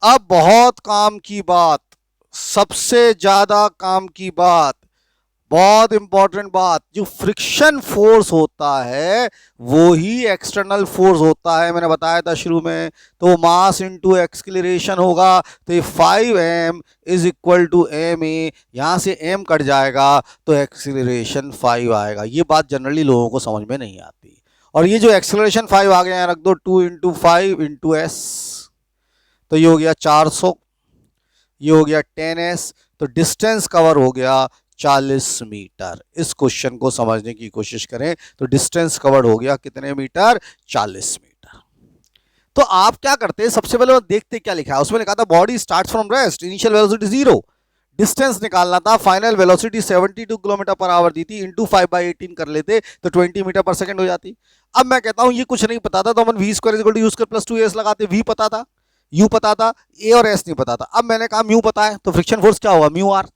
अब बहुत काम की बात, सबसे ज्यादा काम की बात, बहुत इंपॉर्टेंट बात, जो फ्रिक्शन फोर्स होता है वो ही एक्सटर्नल फोर्स होता है, मैंने बताया था शुरू में। तो मास इनटू एक्सक्लेरेशन होगा, तो ये 5m is equal to m a, यहां से m कट जाएगा तो एक्सक्लेरेशन 5 आएगा। ये बात जनरली लोगों को समझ में नहीं आती। और ये जो एक्सक्लेरेशन 5 आ गया, रख दो 2 इंटू 5 इंटू एस, तो ये हो गया 400, ये हो गया 10s, तो डिस्टेंस कवर हो गया 40 मीटर। इस क्वेश्चन को समझने की कोशिश करें तो डिस्टेंस कवर हो गया कितने मीटर, 40 मीटर। तो आप क्या करते हैं, सबसे पहले वो देखते क्या लिखा है, उसमें लिखा था body start from rest, initial velocity 0, distance निकालना था, final velocity 72 kilometre per hour दी थी, इंटू 5/18 कर लेते तो 20 मीटर पर सेकंड हो जाती। अब मैं कहता हूं ये कुछ नहीं पता था तो अपन v square equal to u square plus 2as लगाते, वी पता था, यू पता था, ए और एस नहीं पता था। अब मैंने कहा म्यू पता है, तो फ्रिक्शन फोर्स क्या होगा, म्यू आर।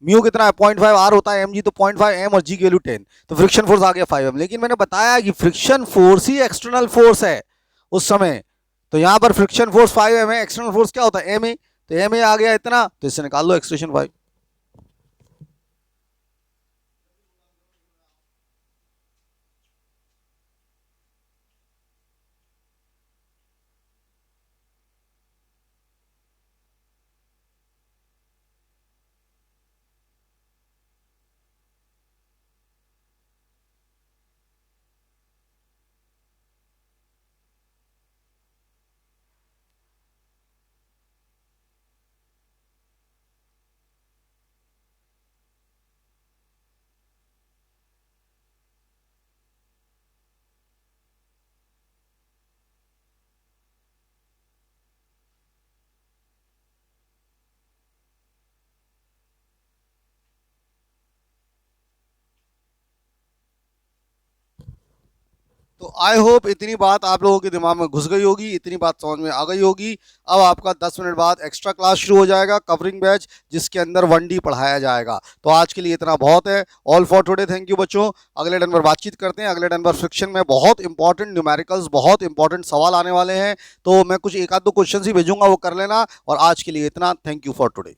म्यू कितना है 0.5, आर होता है एम जी, तो 0.5 एम और जी की वैल्यू 10, तो फ्रिक्शन फोर्स आ गया 5m। लेकिन मैंने बताया कि फ्रिक्शन फोर्स ही एक्सटर्नल फोर्स है उस समय, तो यहां पर फ्रिक्शन फोर्स 5m है, एक्सटर्नल फोर्स क्या होता है एम ए, तो एम ए आ गया इतना, तो इससे निकाल लो एक्सप्रेशन 5। तो आई होप इतनी बात आप लोगों के दिमाग में घुस गई होगी, इतनी बात समझ में आ गई होगी। अब आपका 10 मिनट बाद एक्स्ट्रा क्लास शुरू हो जाएगा, कवरिंग बैच, जिसके अंदर 1D पढ़ाया जाएगा। तो आज के लिए इतना बहुत है। All for today, thank you बच्चों। अगले दिन पर बातचीत करते हैं। अगले दिन पर फ्रिक्शन में बहुत इंपॉर्टेंट न्यूमेरिकल्स, बहुत इंपॉर्टेंट सवाल आने वाले हैं। तो मैं कुछ एक आध दो क्वेश्चन ही भेजूंगा, वो कर लेना। और आज के लिए इतना, थैंक यू फॉर टुडे।